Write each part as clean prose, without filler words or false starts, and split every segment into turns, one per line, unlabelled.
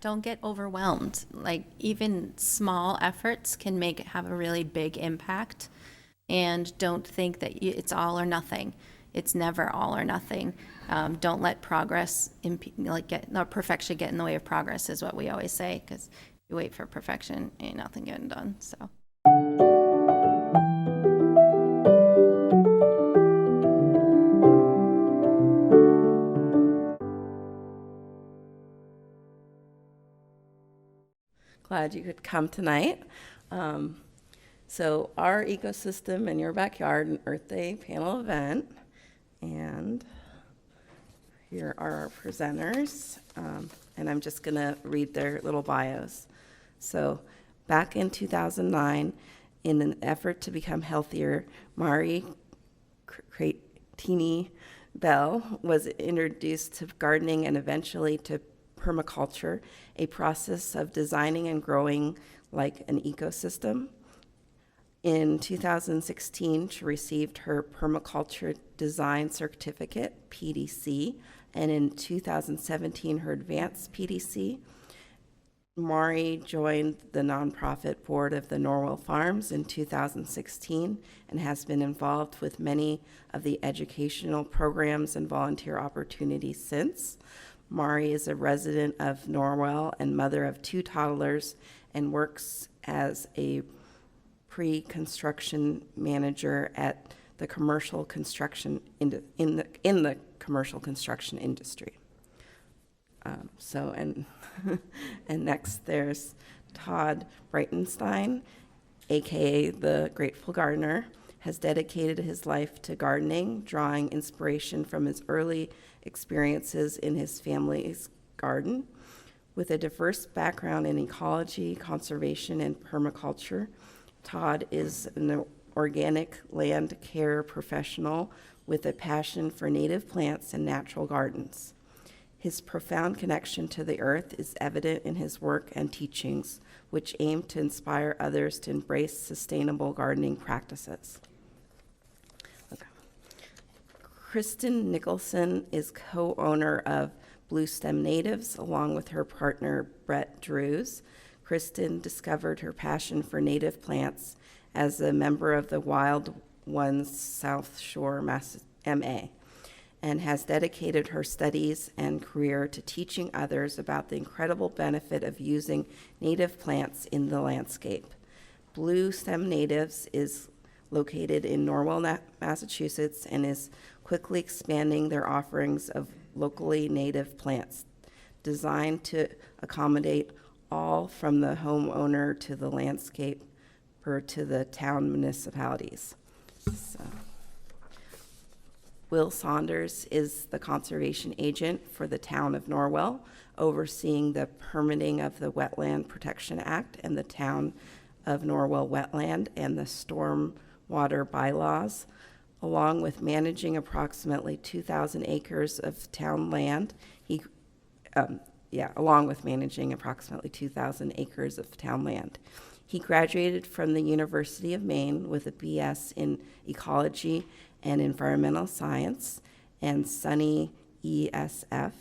don't get overwhelmed. Like, even small efforts can have a really big impact. And don't think that it's all or nothing. It's never all or nothing. Don't let perfection get in the way of progress, is what we always say, because if you wait for perfection, ain't nothing getting done. So.
Glad you could come tonight. So our ecosystem in your backyard, an Earth Day panel event, and here are our presenters, and I'm just going to read their little bios. So back in 2009, in an effort to become healthier, Mari Creatini Bell was introduced to gardening and eventually to permaculture, a process of designing and growing like an ecosystem. In 2016, she received her Permaculture Design Certificate, PDC, and in 2017, her Advanced PDC. Mari joined the nonprofit Board of Norwell Farms in 2016 and has been involved with many of the educational programs and volunteer opportunities since. Mari is a resident of Norwell and mother of 2 toddlers and works as a Preconstruction Manager at the commercial construction in the commercial construction industry. And next there's Todd Breitenstein, aka the Grateful Gardener, has dedicated his life to gardening, drawing inspiration from his early experiences in his family's garden. With a diverse background in ecology, conservation, and permaculture, Todd is an organic land care professional with a passion for native plants and natural gardens. His profound connection to the earth is evident in his work and teachings, which aim to inspire others to embrace sustainable gardening practices. Okay. Kristen Nicholson is co-owner of Blue Stem Natives, along with her partner, Brett Drews. Kristen discovered her passion for native plants as a member of the Wild Ones South Shore MA, and has dedicated her studies and career to teaching others about the incredible benefit of using native plants in the landscape. Blue Stem Natives is located in Norwell, Massachusetts, and is quickly expanding their offerings of locally native plants designed to accommodate all from the homeowner to the landscape or to the town municipalities. So, Will Saunders is the conservation agent for the town of Norwell, overseeing the permitting of the Wetland Protection Act and the town of Norwell wetland and the stormwater bylaws, along with managing approximately 2,000 acres of town land. Along with managing approximately 2,000 acres of town land. He graduated from the University of Maine with a BS in ecology and environmental science, and SUNY ESF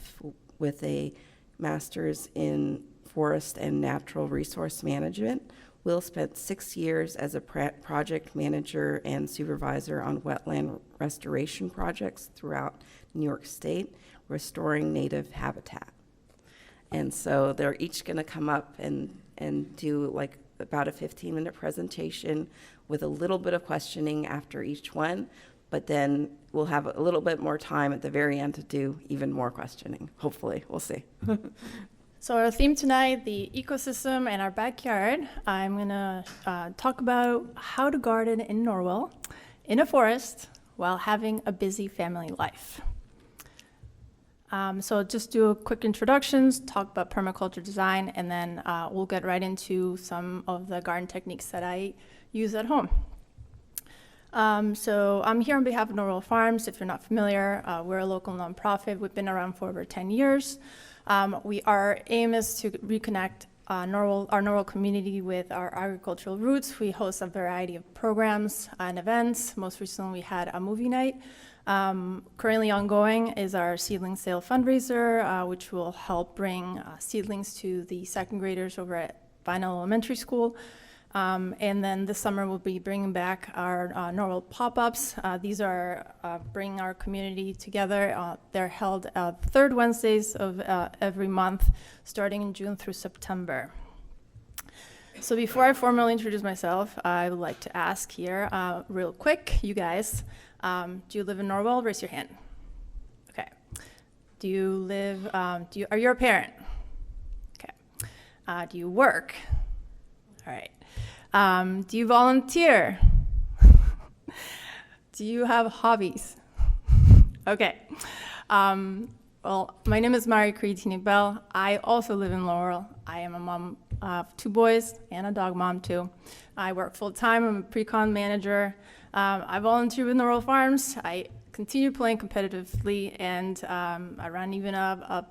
with a master's in forest and natural resource management. Will spent 6 years as a project manager and supervisor on wetland restoration projects throughout New York State, restoring native habitat. And so they're each going to come up and do like about a 15-minute presentation with a little bit of questioning after each one, but then we'll have a little bit more time at the very end to do even more questioning. Hopefully, we'll see.
So our theme tonight, the ecosystem and our backyard. I'm gonna talk about how to garden in Norwell, in a forest, while having a busy family life. So just do a quick introductions, talk about permaculture design, and then we'll get right into some of the garden techniques that I use at home. So I'm here on behalf of Norwell Farms. If you're not familiar, we're a local nonprofit. We've been around for over 10 years. Our aim is to reconnect our Norwell community with our agricultural roots. We host a variety of programs and events. Most recently, we had a movie night. Currently ongoing is our seedling sale fundraiser, which will help bring seedlings to the second graders over at Vinyl Elementary School. And then this summer we'll be bringing back our Norwell pop-ups. These are bringing our community together. They're held third Wednesdays of every month, starting in June through September. So before I formally introduce myself, I would like to ask here, real quick, you guys, do you live in Norwell? Raise your hand. Okay. Do you live? Are you a parent? Okay. Do you work? All right. Do you volunteer? Do you have hobbies? Okay. Well, my name is Creatini Bell. I also live in Laurel. I am a mom of 2 boys and a dog mom too. I work full-time. I'm a Preconstruction Manager. I volunteer with Norwell Farms. I continue playing competitively, and I run even a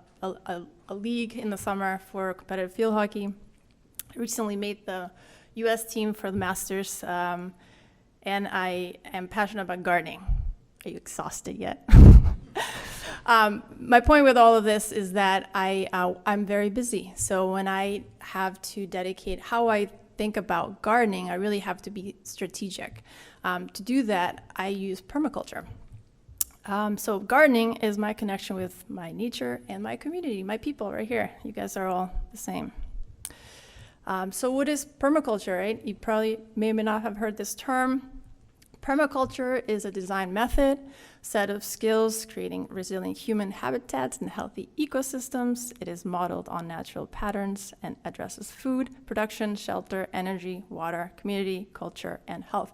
league in the summer for competitive field hockey. I recently made the U.S. team for the Masters, and I am passionate about gardening. Are you exhausted yet? My point with all of this is that I'm very busy. So when I have to dedicate how I think about gardening, I really have to be strategic. To do that, I use permaculture. So gardening is my connection with my nature and my community, my people right here. You guys are all the same. So what is permaculture, right? You probably may or may not have heard this term. Permaculture is a design method, set of skills creating resilient human habitats and healthy ecosystems. It is modeled on natural patterns and addresses food, production, shelter, energy, water, community, culture, and health.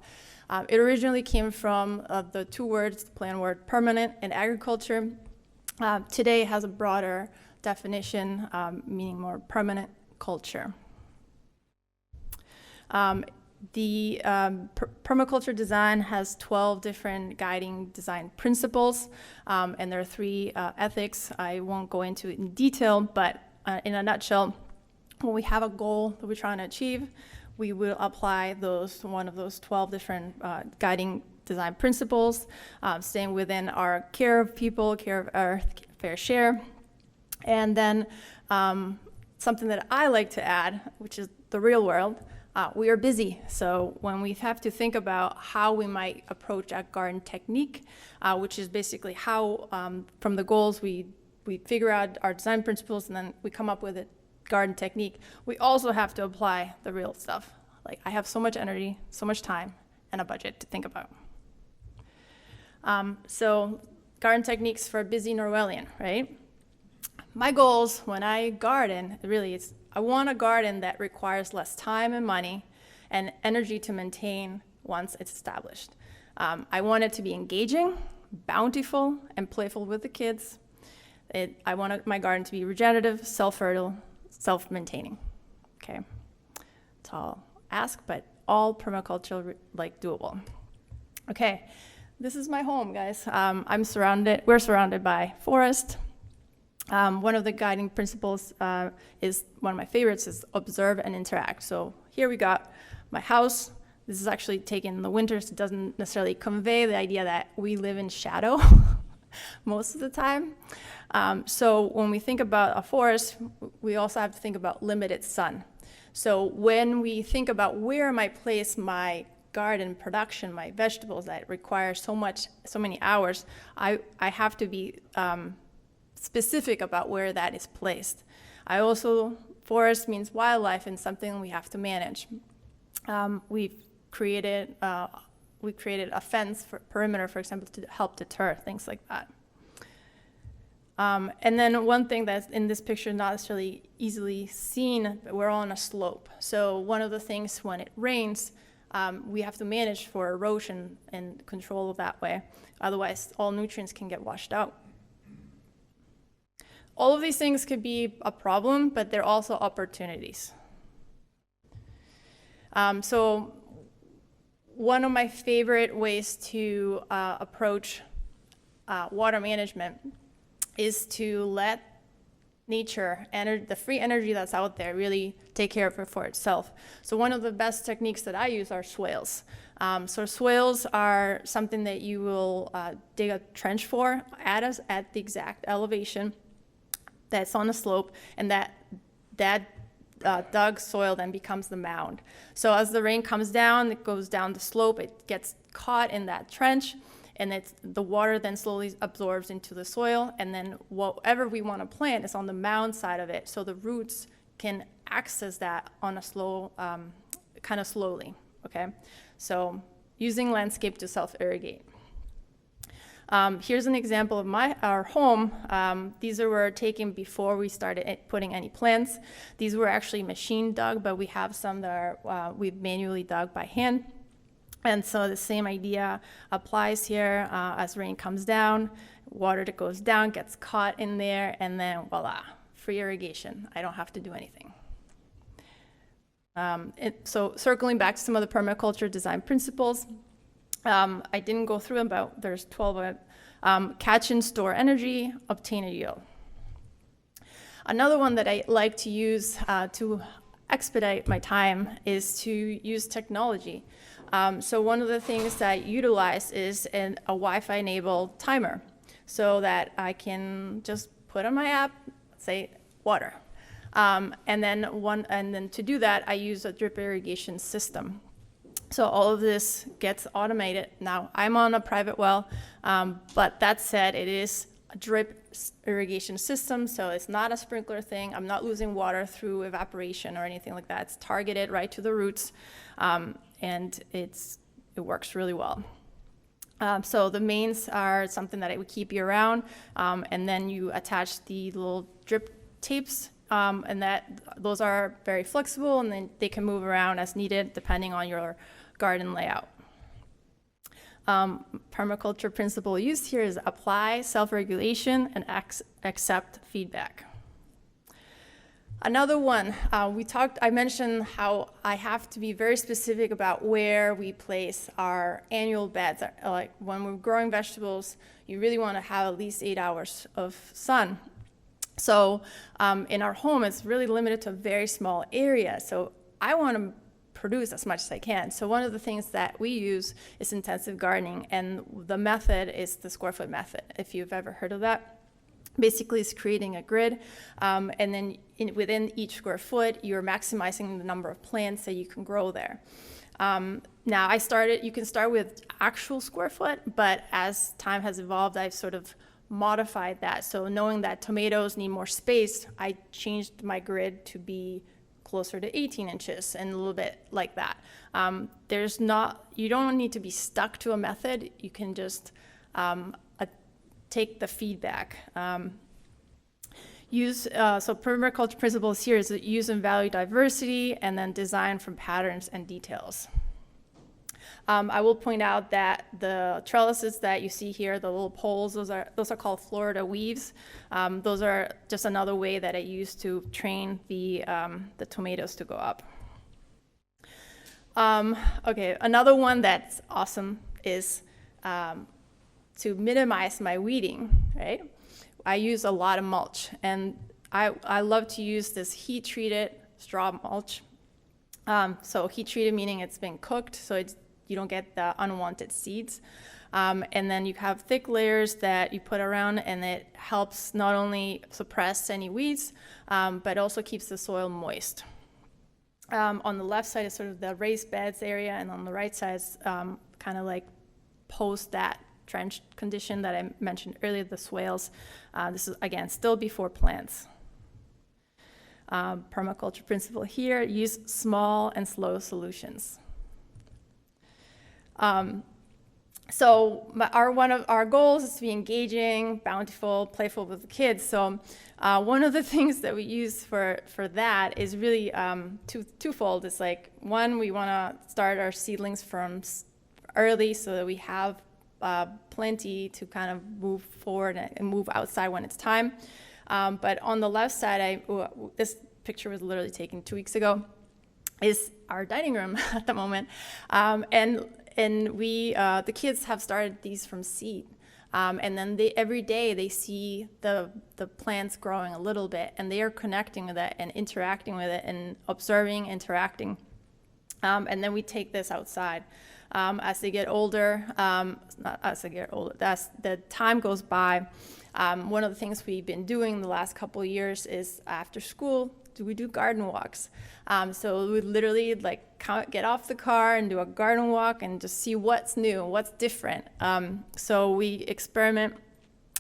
It originally came from the 2 words, the plant word permanent and agriculture. Today it has a broader definition, meaning more permanent culture. The permaculture design has 12 different guiding design principles, and there are 3 ethics. I won't go into it in detail, but in a nutshell, when we have a goal that we're trying to achieve, we will apply one of those 12 different guiding design principles, staying within our care of people, care of earth, fair share. And then something that I like to add, which is the real world. We are busy, so when we have to think about how we might approach a garden technique, which is basically how, from the goals, we figure out our design principles and then we come up with a garden technique, we also have to apply the real stuff. Like, I have so much energy, so much time, and a budget to think about. So garden techniques for a busy Norwellian, right? My goals when I garden, really, it's I want a garden that requires less time and money and energy to maintain once it's established. I want it to be engaging, bountiful, and playful with the kids. I want my garden to be regenerative, self-fertile, self-maintaining. Okay, that's all I'll ask, but all permaculture doable. Okay, this is my home, guys. We're surrounded by forest. One of the guiding principles is one of my favorites is observe and interact. So here we got my house. This is actually taken in the winters. It doesn't necessarily convey the idea that we live in shadow most of the time. So when we think about a forest, we also have to think about limited sun. So when we think about where I might place my garden production, my vegetables that require so many hours, I have to be specific about where that is placed. Forest means wildlife and something we have to manage. We've created a fence for perimeter, for example, to help deter things like that. And then one thing that's in this picture not necessarily easily seen, but we're on a slope. So one of the things when it rains, we have to manage for erosion and control that way. Otherwise, all nutrients can get washed out. All of these things could be a problem, but they're also opportunities. So one of my favorite ways to approach water management is to let nature, the free energy that's out there, really take care of it for itself. So one of the best techniques that I use are swales. So swales are something that you will dig a trench for at the exact elevation that's on the slope, and that dug soil then becomes the mound. So as the rain comes down, it goes down the slope, it gets caught in that trench, and the water then slowly absorbs into the soil, and then whatever we want to plant is on the mound side of it, so the roots can access that on a slow, kind of slowly, okay? So using landscape to self-irrigate. Here's an example of our home. These were taken before we started putting any plants. These were actually machine dug, but we have some that are we've manually dug by hand. And so the same idea applies here. As rain comes down, water that goes down gets caught in there, and then voila, free irrigation. I don't have to do anything. So circling back to some of the permaculture design principles, I didn't go through them, but there's 12 of them. Catch and store energy, obtain a yield. Another one that I like to use to expedite my time is to use technology. So one of the things that I utilize is a Wi-Fi enabled timer, so that I can just put on my app, say water. And then to do that, I use a drip irrigation system. So all of this gets automated. Now, I'm on a private well, but that said, it is a drip irrigation system, so it's not a sprinkler thing. I'm not losing water through evaporation or anything like that. It's targeted right to the roots, and it works really well. So the mains are something that I would keep year-round, and then you attach the little drip tapes, and those are very flexible, and then they can move around as needed depending on your garden layout. Permaculture principle used here is apply self-regulation and accept feedback. Another one, I mentioned how I have to be very specific about where we place our annual beds. Like when we're growing vegetables, you really want to have at least 8 hours of sun. So in our home, it's really limited to a very small area. So I want to produce as much as I can. So one of the things that we use is intensive gardening, and the method is the square foot method, if you've ever heard of that. Basically, it's creating a grid, and then within each square foot, you're maximizing the number of plants that you can grow there. Now, you can start with actual square foot, but as time has evolved, I've sort of modified that. So knowing that tomatoes need more space, I changed my grid to be closer to 18 inches and a little bit like that. You don't need to be stuck to a method. You can just take the feedback. So permaculture principles here is use and value diversity, and then design from patterns and details. I will point out that the trellises that you see here, the little poles, those are called Florida weaves. Those are just another way that I use to train the tomatoes to go up. Okay, another one that's awesome is to minimize my weeding, right? I use a lot of mulch, and I love to use this heat-treated straw mulch. So heat-treated meaning it's been cooked, so you don't get the unwanted seeds. And then you have thick layers that you put around, and it helps not only suppress any weeds, but also keeps the soil moist. On the left side is sort of the raised beds area, and on the right side is kind of like post that trench condition that I mentioned earlier, the swales. This is, again, still before plants. Permaculture principle here, use small and slow solutions. So one of our goals is to be engaging, bountiful, playful with the kids. So one of the things that we use for that is really twofold. It's like, one, we want to start our seedlings from early so that we have plenty to kind of move forward and move outside when it's time. But on the left side, this picture was literally taken 2 weeks ago, is our dining room at the moment. And we, the kids have started these from seed. And then every day they see the plants growing a little bit, and they are connecting with it and interacting with it and observing, interacting. And then we take this outside. As they get older, not as they get older, as the time goes by, one of the things we've been doing the last couple of years is after school, we do garden walks. So we literally get off the car and do a garden walk and just see what's new, what's different. So we experiment.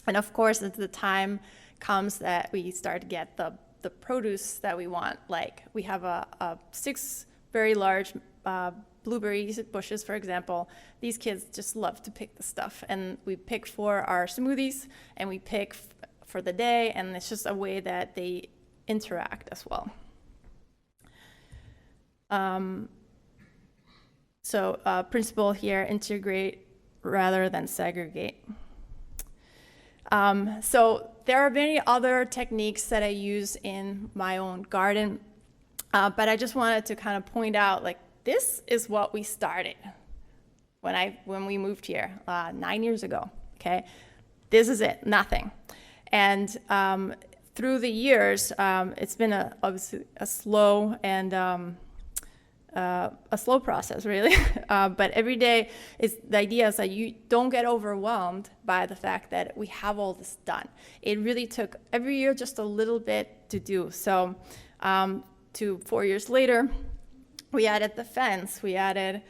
And of course, as the time comes that we start to get the produce that we want, like we have a 6 very large blueberry bushes, for example. These kids just love to pick the stuff, and we pick for our smoothies, and we pick for the day, and it's just a way that they interact as well. Principle here, integrate rather than segregate. So there are many other techniques that I use in my own garden, but I just wanted to kind of point out, this is what we started when we moved here 9 years ago, okay? This is it, nothing. And through the years, it's been obviously a slow and a slow process, really. But every day, the idea is that you don't get overwhelmed by the fact that we have all this done. It really took every year just a little bit to do. So 4 years later, we added the fence, we added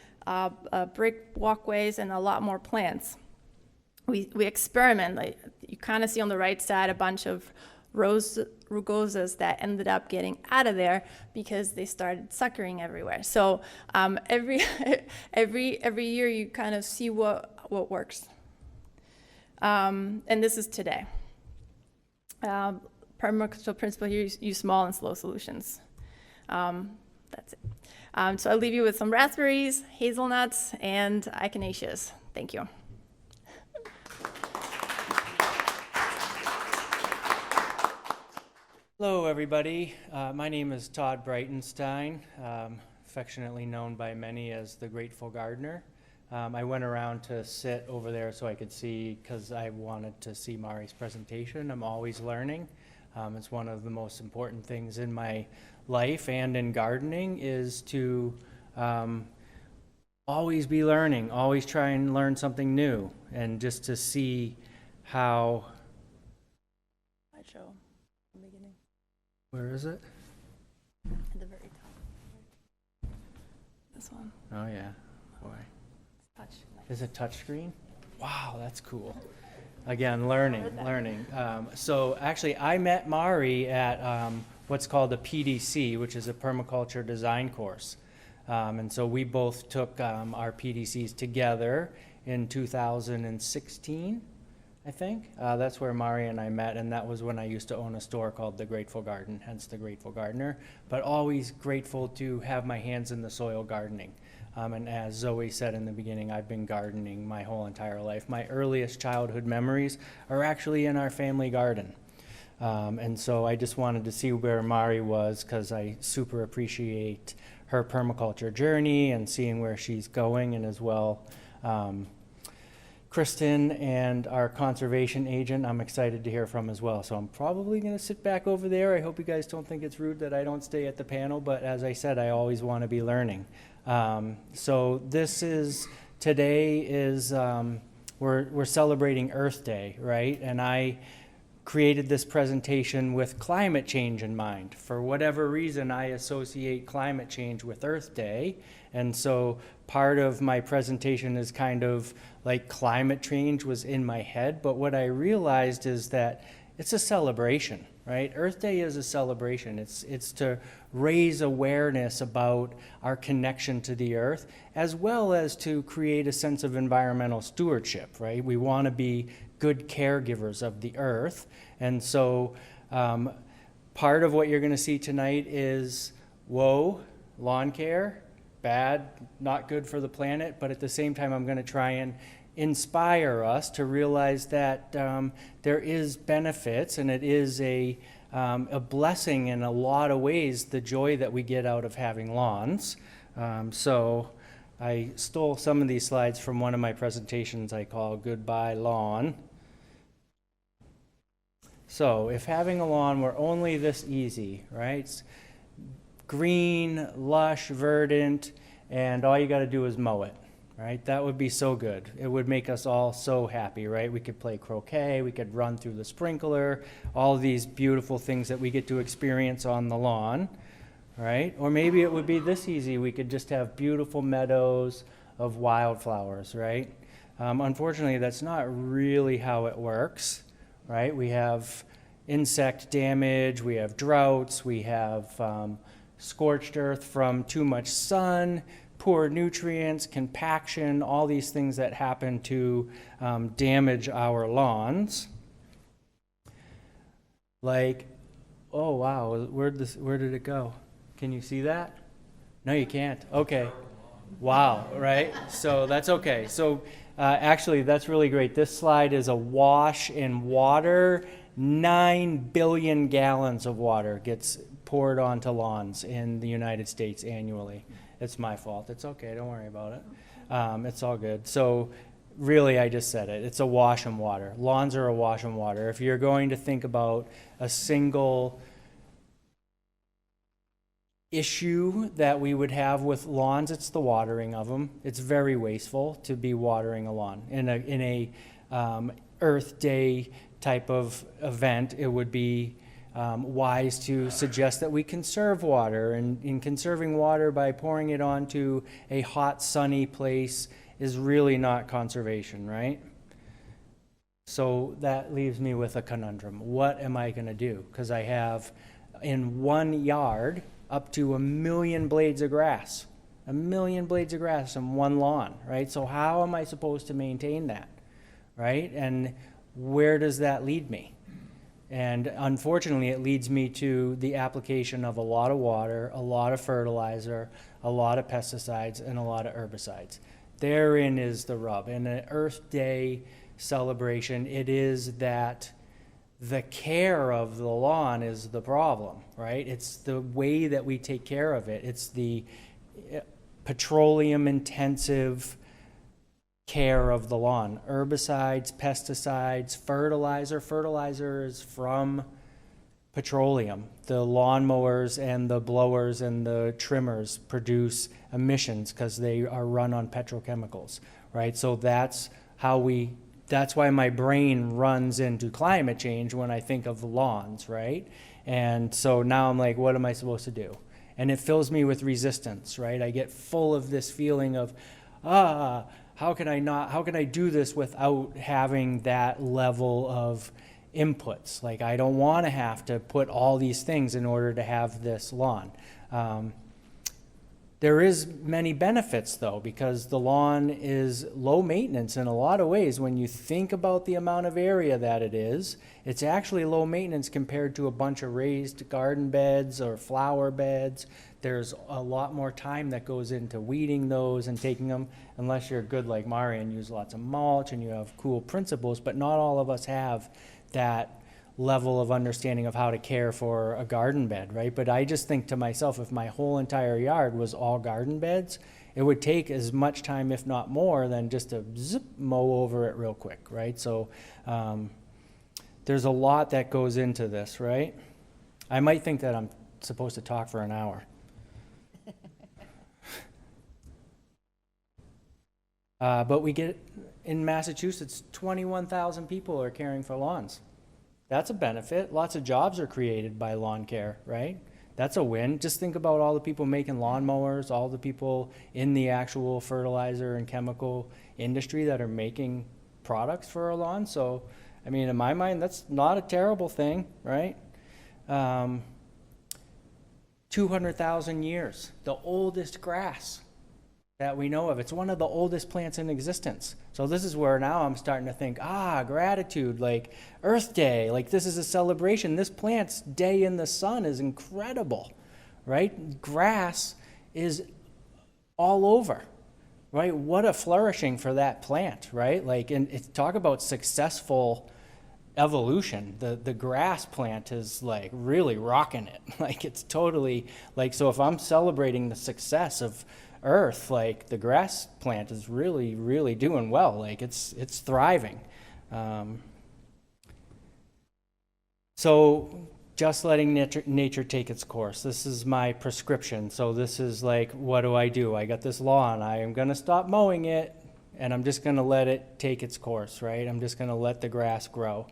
brick walkways and a lot more plants. We experiment. You kind of see on the right side a bunch of rugosas that ended up getting out of there because they started suckering everywhere. So every year you kind of see what works. And this is today. Permaculture principle here: use small and slow solutions. That's it. So I'll leave you with some raspberries, hazelnuts, and echinaceas. Thank you.
Hello, everybody. My name is Todd Breitenstein, affectionately known by many as the Grateful Gardener. I went around to sit over there so I could see, because I wanted to see Mari's presentation. I'm always learning. It's one of the most important things in my life and in gardening is to always be learning, always try and learn something new, and just to see how...
Slideshow, the beginning.
Where is it?
At the very top. This one.
Oh, yeah. Boy.
Touch.
Is it touchscreen? Wow, that's cool. Again, learning. So actually, I met Mari at what's called a PDC, which is a Permaculture Design course. And so we both took our PDCs together in 2016, I think. That's where Mari and I met, and that was when I used to own a store called The Grateful Garden, hence The Grateful Gardener. But always grateful to have my hands in the soil gardening. And as Zoe said in the beginning, I've been gardening my whole entire life. My earliest childhood memories are actually in our family garden. And so I just wanted to see where Mari was, because I super appreciate her permaculture journey and seeing where she's going, and as well Kristen and our conservation agent I'm excited to hear from as well. So I'm probably going to sit back over there. I hope you guys don't think it's rude that I don't stay at the panel, but as I said, I always want to be learning. So today is we're celebrating Earth Day, right? And I created this presentation with climate change in mind. For whatever reason, I associate climate change with Earth Day. And so part of my presentation is kind of like climate change was in my head. But what I realized is that it's a celebration, right? Earth Day is a celebration. It's to raise awareness about our connection to the earth, as well as to create a sense of environmental stewardship, right? We want to be good caregivers of the earth. And so part of what you're going to see tonight is, whoa, lawn care, bad, not good for the planet, but at the same time, I'm going to try and inspire us to realize that there is benefits, and it is a blessing in a lot of ways, the joy that we get out of having lawns. So I stole some of these slides from one of my presentations I call Goodbye Lawn. So if having a lawn were only this easy, right? It's green, lush, verdant, and all you got to do is mow it, right? That would be so good. It would make us all so happy, right? We could play croquet, we could run through the sprinkler, all these beautiful things that we get to experience on the lawn, right? Or maybe it would be this easy. We could just have beautiful meadows of wildflowers, right? Unfortunately, that's not really how it works, right? We have insect damage, we have droughts, we have scorched earth from too much sun, poor nutrients, compaction, all these things that happen to damage our lawns. Like, oh wow, where did it go? Can you see that? No, you can't. Okay. Wow, right? So that's okay. So actually, that's really great. This slide is a wash in water. 9 billion gallons of water gets poured onto lawns in the United States annually. It's my fault. It's okay. Don't worry about it. It's all good. So really, I just said it. It's a wash in water. Lawns are a wash in water. If you're going to think about a single issue that we would have with lawns, it's the watering of them. It's very wasteful to be watering a lawn. In a Earth Day type of event, it would be wise to suggest that we conserve water, and in conserving water by pouring it onto a hot, sunny place is really not conservation, right? So that leaves me with a conundrum. What am I going to do? Because I have in one yard up to 1 million blades of grass. 1 million blades of grass in one lawn, right? So how am I supposed to maintain that, right? And where does that lead me? And unfortunately, it leads me to the application of a lot of water, a lot of fertilizer, a lot of pesticides, and a lot of herbicides. Therein is the rub. In an Earth Day celebration, it is that the care of the lawn is the problem, right? It's the way that we take care of it. It's the petroleum intensive care of the lawn. Herbicides, pesticides, fertilizer. Fertilizer is from petroleum. The lawnmowers and the blowers and the trimmers produce emissions because they are run on petrochemicals, right? So that's why my brain runs into climate change when I think of lawns, right? And so now I'm like, what am I supposed to do? And it fills me with resistance, right? I get full of this feeling of, how can I do this without having that level of inputs? Like, I don't want to have to put all these things in order to have this lawn. There is many benefits, though, because the lawn is low maintenance in a lot of ways. When you think about the amount of area that it is, it's actually low maintenance compared to a bunch of raised garden beds or flower beds. There's a lot more time that goes into weeding those and taking them, unless you're good like Mari and use lots of mulch and you have cool principles, but not all of us have that level of understanding of how to care for a garden bed, right? But I just think to myself, if my whole entire yard was all garden beds, it would take as much time, if not more, than just to mow over it real quick, right? So there's a lot that goes into this, right? I might think that I'm supposed to talk for an hour. But we get, in Massachusetts, 21,000 people are caring for lawns. That's a benefit. Lots of jobs are created by lawn care, right? That's a win. Just think about all the people making lawnmowers, all the people in the actual fertilizer and chemical industry that are making products for our lawn. So, I mean, in my mind, that's not a terrible thing, right? 200,000 years, the oldest grass that we know of. It's one of the oldest plants in existence. So this is where now I'm starting to think, gratitude, like Earth Day, like this is a celebration. This plant's day in the sun is incredible, right? Grass is all over, right? What a flourishing for that plant, right? Like, and talk about successful evolution. The grass plant is like really rocking it. Like it's totally like, so if I'm celebrating the success of Earth, like the grass plant is really, really doing well. Like it's thriving. So just letting nature take its course. This is my prescription. So this is like, what do? I got this lawn. I am going to stop mowing it, and I'm just going to let it take its course, right? I'm just going to let the grass grow.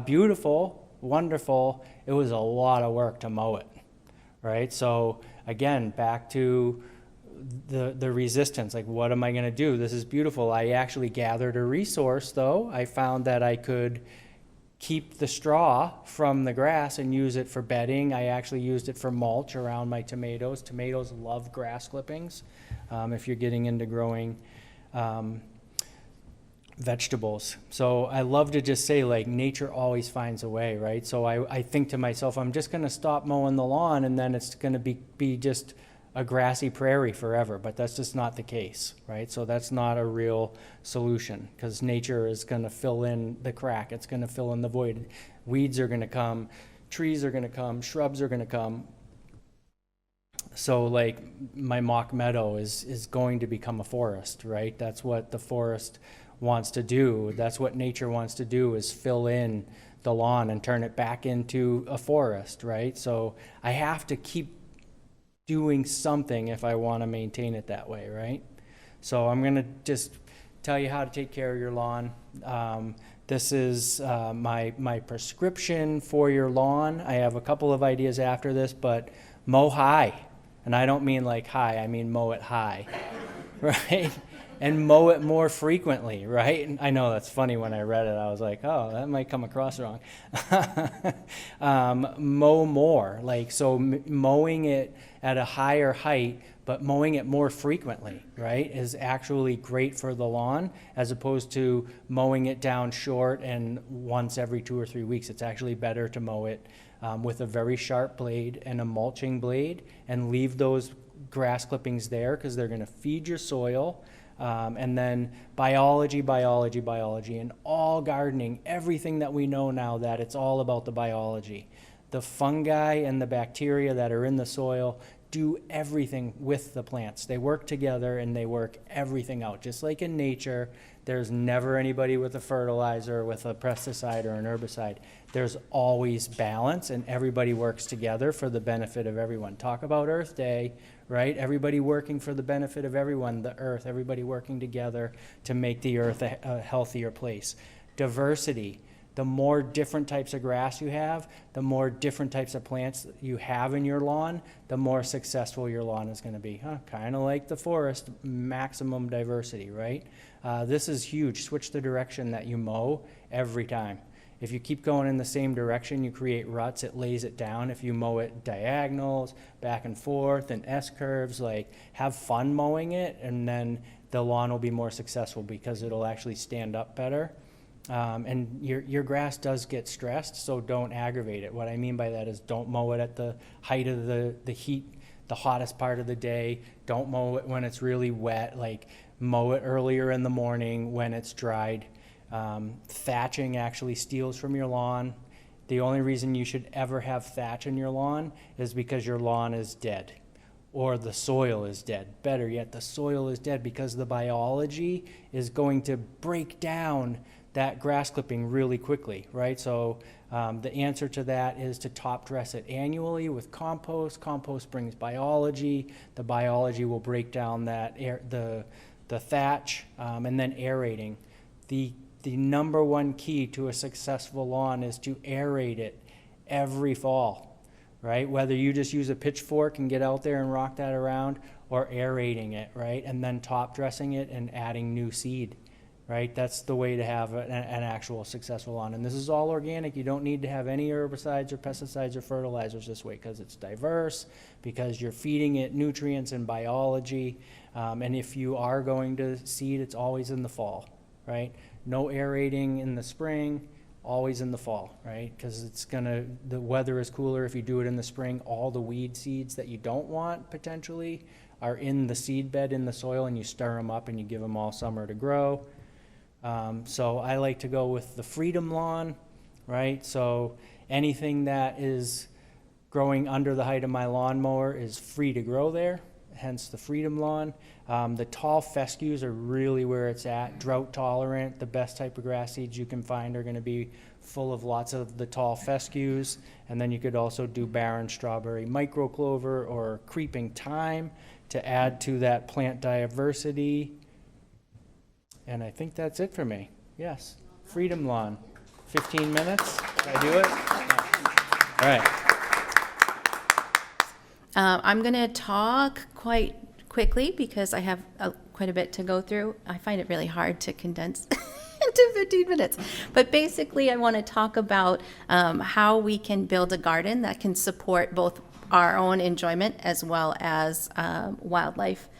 Beautiful, wonderful. It was a lot of work to mow it, right? So again, back to the resistance, like, what am I going to do? This is beautiful. I actually gathered a resource, though. I found that I could keep the straw from the grass and use it for bedding. I actually used it for mulch around my tomatoes. Tomatoes love grass clippings. If you're getting into growing vegetables. So I love to just say, like, nature always finds a way, right? So I think to myself, I'm just going to stop mowing the lawn, and then it's going to be just a grassy prairie forever, but that's just not the case, right? So that's not a real solution, because nature is going to fill in the crack. It's going to fill in the void. Weeds are going to come, trees are going to come, shrubs are going to come. So like my mock meadow is going to become a forest, right? That's what the forest wants to do. That's what nature wants to do, is fill in the lawn and turn it back into a forest, right? So I have to keep doing something if I want to maintain it that way, right? So I'm going to just tell you how to take care of your lawn. This is my prescription for your lawn. I have a couple of ideas after this, but mow high. And I don't mean like high, I mean mow it high, right? And mow it more frequently, right? And I know that's funny. When I read it, I was like, oh, that might come across wrong. Mow more, like, so mowing it at a higher height, but mowing it more frequently, right, is actually great for the lawn, as opposed to mowing it down short and once every 2 or 3 weeks. It's actually better to mow it with a very sharp blade and a mulching blade, and leave those grass clippings there, because they're going to feed your soil. And then biology, and all gardening, everything that we know now, that it's all about the biology. The fungi and the bacteria that are in the soil do everything with the plants. They work together and they work everything out. Just like in nature, there's never anybody with a fertilizer, with a pesticide or an herbicide. There's always balance, and everybody works together for the benefit of everyone. Talk about Earth Day, right? Everybody working for the benefit of everyone, the earth, everybody working together to make the earth a healthier place. Diversity. The more different types of grass you have, the more different types of plants you have in your lawn, the more successful your lawn is going to be. Kind of like the forest, maximum diversity, right? This is huge. Switch the direction that you mow every time. If you keep going in the same direction, you create ruts, it lays it down. If you mow it diagonals, back and forth, and S-curves, like, have fun mowing it, and then the lawn will be more successful because it'll actually stand up better. And your grass does get stressed, so don't aggravate it. What I mean by that is, don't mow it at the height of the heat, the hottest part of the day. Don't mow it when it's really wet. Like, mow it earlier in the morning when it's dried. Thatching actually steals from your lawn. The only reason you should ever have thatch in your lawn is because your lawn is dead, or the soil is dead. Better yet, the soil is dead because the biology is going to break down that grass clipping really quickly, right? So the answer to that is to top dress it annually with compost. Compost brings biology. The biology will break down that the thatch, and then aerating. The number one key to a successful lawn is to aerate it every fall, right? Whether you just use a pitchfork and get out there and rock that around, or aerating it, right? And then top dressing it and adding new seed, right? That's the way to have an actual successful lawn. And this is all organic. You don't need to have any herbicides or pesticides or fertilizers this way, because it's diverse, because you're feeding it nutrients and biology. And if you are going to seed, it's always in the fall, right? No aerating in the spring, always in the fall, right? Because the weather is cooler if you do it in the spring. All the weed seeds that you don't want potentially are in the seed bed in the soil, and you stir them up and you give them all summer to grow. So I like to go with the Freedom Lawn, right? So anything that is growing under the height of my lawnmower is free to grow there, hence the Freedom Lawn. The tall fescues are really where it's at. Drought tolerant. The best type of grass seeds you can find are going to be full of lots of the tall fescues. And then you could also do barren strawberry microclover or creeping thyme to add to that plant diversity. And I think that's it for me. Yes, Freedom Lawn. 15 minutes, did I do it? All right.
I'm going to talk quite quickly because I have quite a bit to go through. I find it really hard to condense into 15 minutes. But basically, I want to talk about how we can build a garden that can support both our own enjoyment as well as wildlife.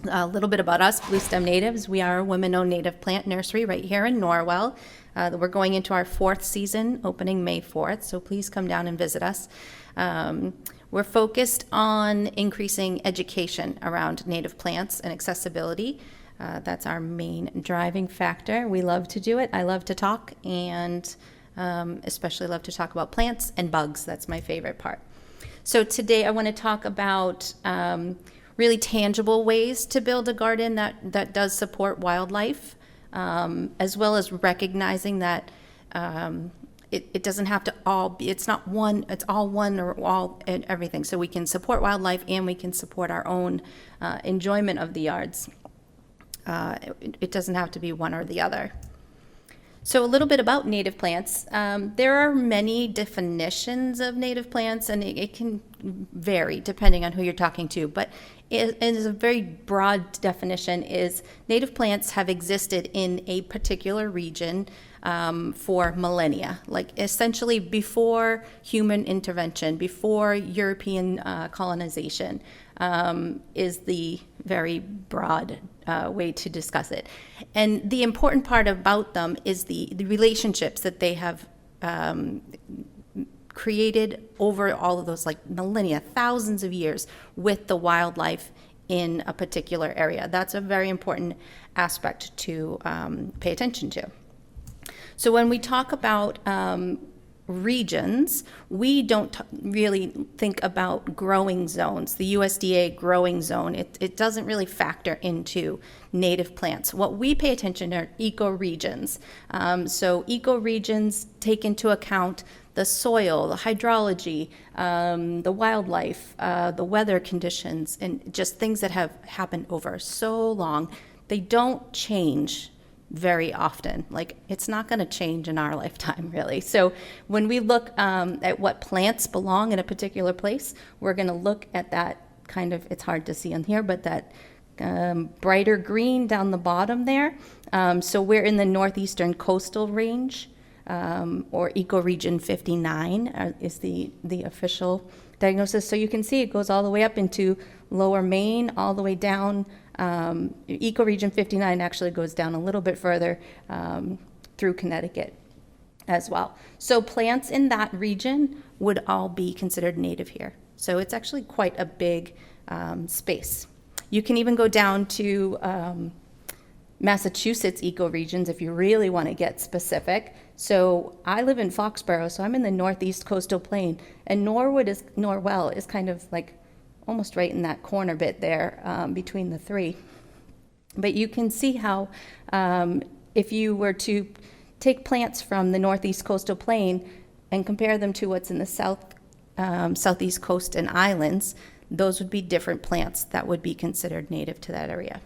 A little bit about us, Blue Stem Natives. We are a women-owned native plant nursery right here in Norwell. We're going into our 4th season, opening May 4th, so please come down and visit us. We're focused on increasing education around native plants and accessibility. That's our main driving factor. We love to do it. I love to talk, and especially love to talk about plants and bugs. That's my favorite part. So today I want to talk about really tangible ways to build a garden that does support wildlife, as well as recognizing that it doesn't have to all be, it's not one, it's all one or all and everything. So we can support wildlife and we can support our own enjoyment of the yards. It doesn't have to be one or the other. So a little bit about native plants. There are many definitions of native plants, and it can vary depending on who you're talking to, but it is a very broad definition is native plants have existed in a particular region for millennia, like essentially before human intervention, before European colonization, is the very broad way to discuss it. And the important part about them is the relationships that they have created over all of those like millennia, thousands of years with the wildlife in a particular area. That's a very important aspect to pay attention to. So when we talk about regions, we don't really think about growing zones. The USDA growing zone, it doesn't really factor into native plants. What we pay attention to are ecoregions. So ecoregions take into account the soil, the hydrology, the wildlife, the weather conditions, and just things that have happened over so long. They don't change very often. Like, it's not going to change in our lifetime, really. So when we look at what plants belong in a particular place, we're going to look at that kind of, it's hard to see on here, but that brighter green down the bottom there. So we're in the northeastern coastal range, or ecoregion 59 is the official diagnosis. So you can see it goes all the way up into lower Maine, all the way down. Ecoregion 59 actually goes down a little bit further through Connecticut as well. So plants in that region would all be considered native here. So it's actually quite a big space. You can even go down to Massachusetts ecoregions if you really want to get specific. So I live in Foxborough, so I'm in the northeast coastal plain, and Norwell is kind of like almost right in that corner bit there between the three. But you can see how if you were to take plants from the northeast coastal plain and compare them to what's in the southeast coast and islands, those would be different plants that would be considered native to that area.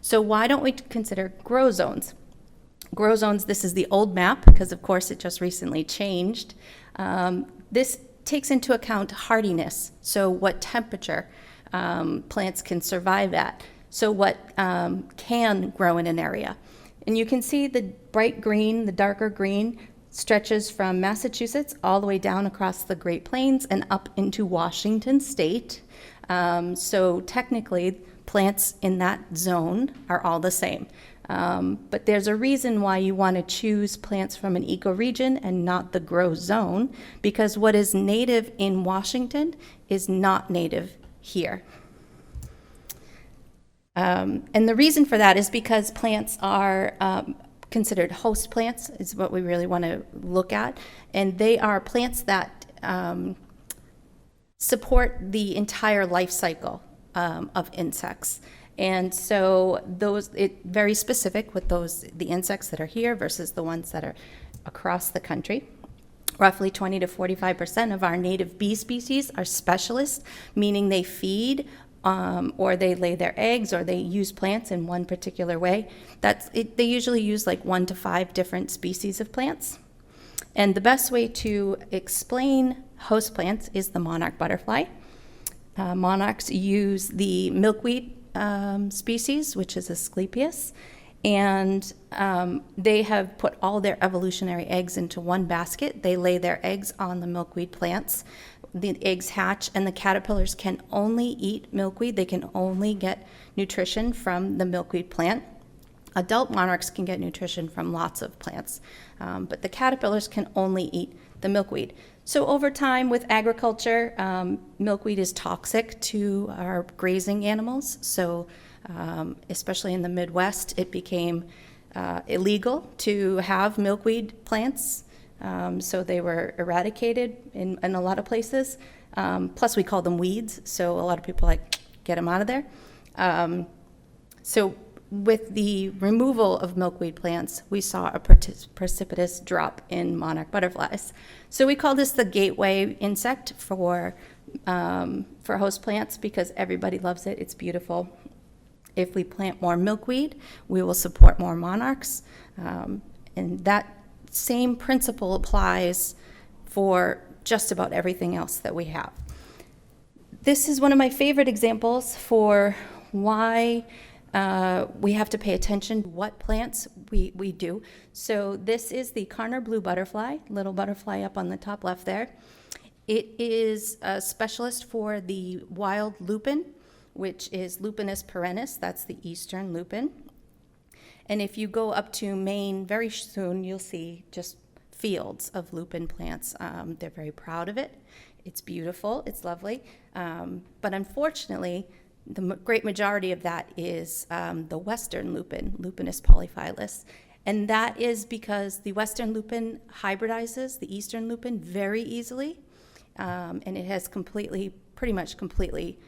So why don't we consider grow zones? Grow zones, this is the old map because of course it just recently changed. This takes into account hardiness, so what temperature plants can survive at, so what can grow in an area. And you can see the bright green, the darker green, stretches from Massachusetts all the way down across the Great Plains and up into Washington State. So technically, plants in that zone are all the same. But there's a reason why you want to choose plants from an ecoregion and not the grow zone, because what is native in Washington is not native here. And the reason for that is because plants are considered host plants, is what we really want to look at. And they are plants that support the entire life cycle of insects. And so very specific with the insects that are here versus the ones that are across the country. Roughly 20 to 45% of our native bee species are specialists, meaning they feed or they lay their eggs or they use plants in one particular way. They usually use like 1 to 5 different species of plants. And the best way to explain host plants is the monarch butterfly. Monarchs use the milkweed species, which is Asclepias, and they have put all their evolutionary eggs into one basket. They lay their eggs on the milkweed plants. The eggs hatch, and the caterpillars can only eat milkweed. They can only get nutrition from the milkweed plant. Adult monarchs can get nutrition from lots of plants, but the caterpillars can only eat the milkweed. So over time with agriculture, milkweed is toxic to our grazing animals. So especially in the Midwest, it became illegal to have milkweed plants. So they were eradicated in a lot of places. Plus we call them weeds. So a lot of people get them out of there. So with the removal of milkweed plants, we saw a precipitous drop in monarch butterflies. So we call this the gateway insect for host plants because everybody loves it. It's beautiful. If we plant more milkweed, we will support more monarchs. And that same principle applies for just about everything else that we have. This is one of my favorite examples for why we have to pay attention to what plants we do. So this is the Karner blue butterfly, little butterfly up on the top left there. It is a specialist for the wild lupin, which is Lupinus perennis. That's the eastern lupin. And if you go up to Maine very soon, you'll see just fields of lupin plants. They're very proud of it. It's beautiful. It's lovely. But unfortunately, the great majority of that is the western lupin, Lupinus polyphilus. And that is because the western lupin hybridizes the eastern lupin very easily. And it has pretty much completely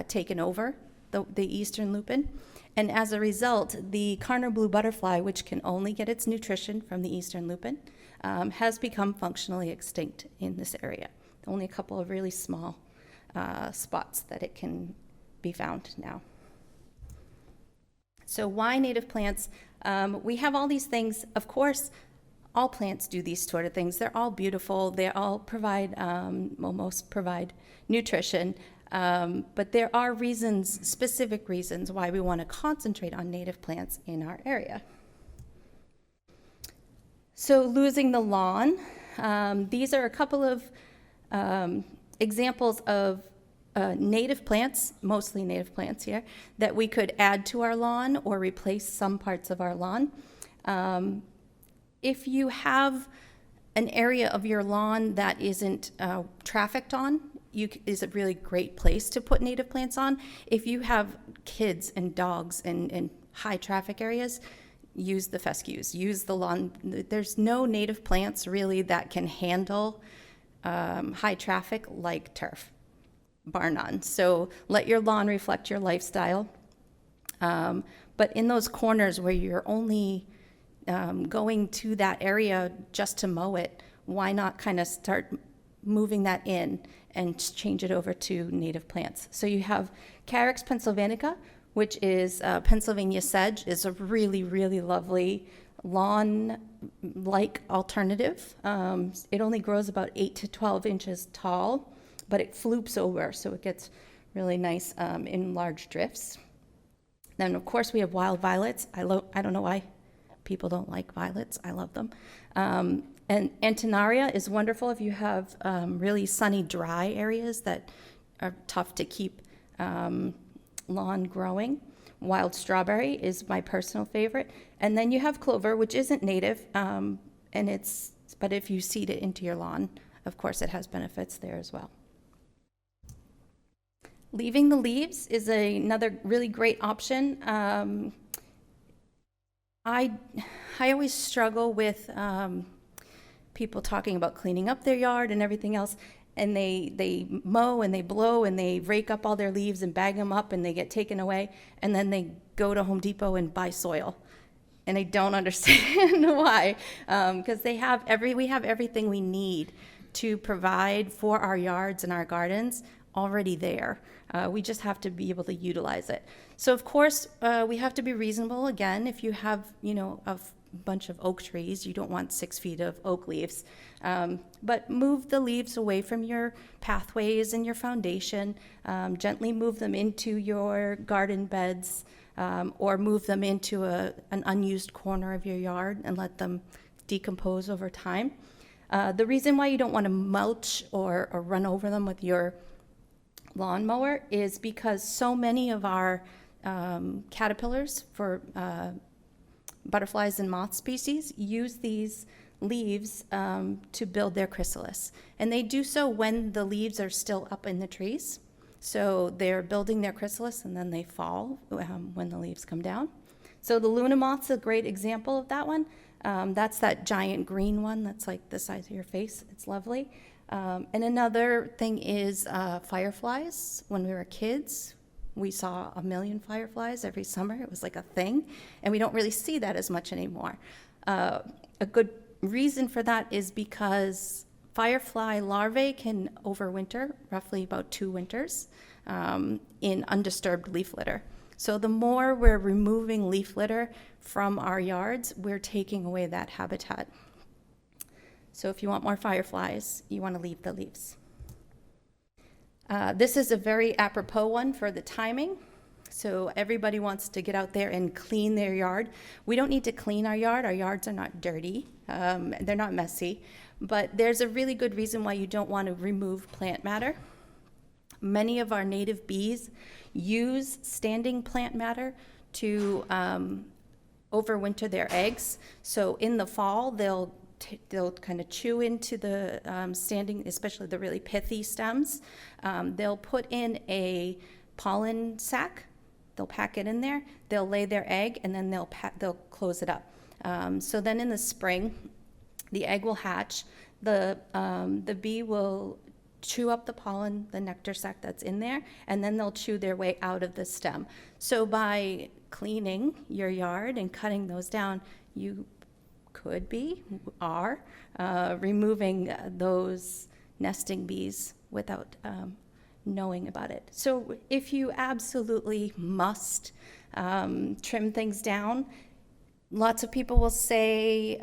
taken over the eastern lupin. And as a result, the Karner blue butterfly, which can only get its nutrition from the eastern lupin, has become functionally extinct in this area. Only a couple of really small spots that it can be found now. So why native plants? We have all these things. Of course, all plants do these sort of things. They're all beautiful. They all provide, most provide nutrition. But there are specific reasons why we want to concentrate on native plants in our area. So losing the lawn. These are a couple of examples of native plants, mostly native plants here, that we could add to our lawn or replace some parts of our lawn. If you have an area of your lawn that isn't trafficked on, is a really great place to put native plants on. If you have kids and dogs in high traffic areas, use the fescues, use the lawn. There's no native plants really that can handle high traffic like turf, bar none. So let your lawn reflect your lifestyle. But in those corners where you're only going to that area just to mow it, why not kind of start moving that in and change it over to native plants? So you have Carex pennsylvanica, which is Pennsylvania sedge, is a really, really lovely lawn-like alternative. It only grows about 8 to 12 inches tall, but it floops over, so it gets really nice in large drifts. Then, of course, we have wild violets. I don't know why people don't like violets. I love them. And Antenaria is wonderful if you have really sunny, dry areas that are tough to keep lawn growing. Wild strawberry is my personal favorite. And then you have clover, which isn't native, but if you seed it into your lawn, of course, it has benefits there as well. Leaving the leaves is another really great option. I always struggle with people talking about cleaning up their yard and everything else.
and they mow and they blow and they rake up all their leaves and bag them up and they get taken away, and then they go to Home Depot and buy soil. And I don't understand why, because we have everything we need to provide for our yards and our gardens already there. We just have to be able to utilize it. So of course, we have to be reasonable. Again, if you have, a bunch of oak trees, you don't want 6 feet of oak leaves. But move the leaves away from your pathways and your foundation. Gently move them into your garden beds, or move them into an unused corner of your yard and let them decompose over time. The reason why you don't want to mulch or run over them with your lawnmower is because so many of our caterpillars for butterflies and moth species use these leaves to build their chrysalis. And they do so when the leaves are still up in the trees. So they're building their chrysalis and then they fall when the leaves come down. So the Luna moth's a great example of that one. That's that giant green one that's like the size of your face. It's lovely. And another thing is fireflies. When we were kids, we saw 1 million fireflies every summer. It was like a thing, and we don't really see that as much anymore. A good reason for that is because firefly larvae can overwinter, roughly about 2 winters, in undisturbed leaf litter. So the more we're removing leaf litter from our yards, we're taking away that habitat. So if you want more fireflies, you want to leave the leaves. This is a very apropos one for the timing. So everybody wants to get out there and clean their yard. We don't need to clean our yard. Our yards are not dirty. They're not messy. But there's a really good reason why you don't want to remove plant matter. Many of our native bees use standing plant matter to overwinter their eggs. So in the fall, they'll kind of chew into the standing, especially the really pithy stems. They'll put in a pollen sac. They'll pack it in there. They'll lay their egg, and then they'll close it up. So then in the spring, the egg will hatch. The bee will chew up the pollen, the nectar sac that's in there, and then they'll chew their way out of the stem. So by cleaning your yard and cutting those down, you are removing those nesting bees without knowing about it. So if you absolutely must trim things down, lots of people will say,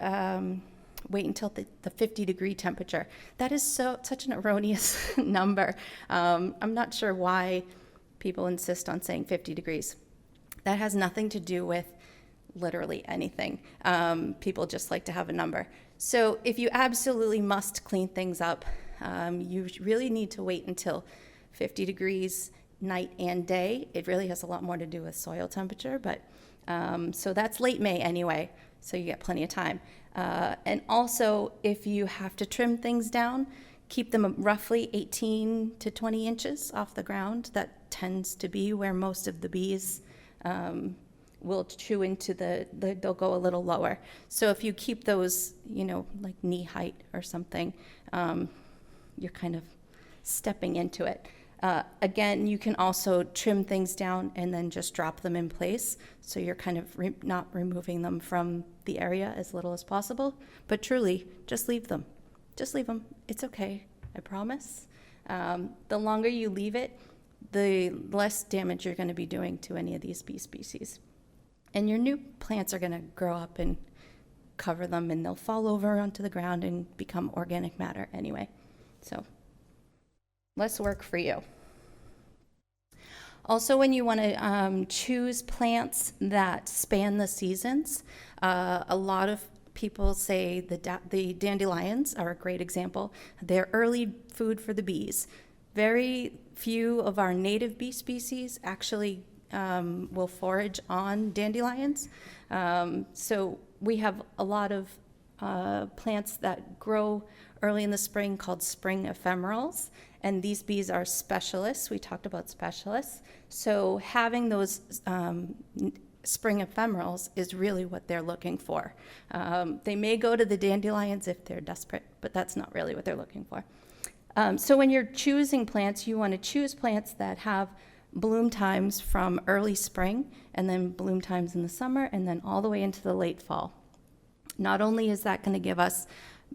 wait until the 50-degree temperature. That is such an erroneous number. I'm not sure why people insist on saying 50 degrees. That has nothing to do with literally anything. People just like to have a number. So if you absolutely must clean things up, you really need to wait until 50 degrees night and day. It really has a lot more to do with soil temperature, but so that's late May anyway, so you get plenty of time. And also, if you have to trim things down, keep them roughly 18 to 20 inches off the ground. That tends to be where most of the bees will chew into they'll go a little lower. So if you keep those, like knee height or something, you're kind of stepping into it. Again, you can also trim things down and then just drop them in place. So you're kind of not removing them from the area as little as possible, but truly just leave them. Just leave them. It's okay, I promise. The longer you leave it, the less damage you're going to be doing to any of these bee species. And your new plants are going to grow up and cover them, and they'll fall over onto the ground and become organic matter anyway. So less work for you. Also, when you want to choose plants that span the seasons, a lot of people say the dandelions are a great example. They're early food for the bees. Very few of our native bee species actually will forage on dandelions. So we have a lot of plants that grow early in the spring called spring ephemerals, and these bees are specialists. We talked about specialists. So having those spring ephemerals is really what they're looking for. They may go to the dandelions if they're desperate, but that's not really what they're looking for. So when you're choosing plants, you want to choose plants that have bloom times from early spring, and then bloom times in the summer, and then all the way into the late fall. Not only is that going to give us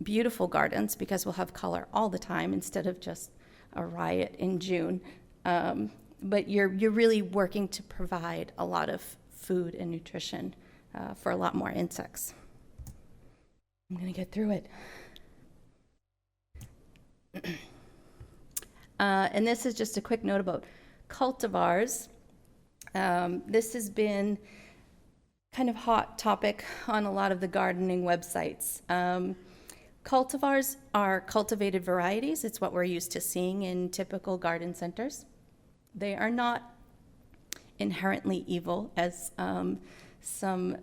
beautiful gardens, because we'll have color all the time instead of just a riot in June, but you're really working to provide a lot of food and nutrition for a lot more insects. I'm going to get through it. And this is just a quick note about cultivars. This has been kind of hot topic on a lot of the gardening websites. Cultivars are cultivated varieties. It's what we're used to seeing in typical garden centers. They are not inherently evil, as some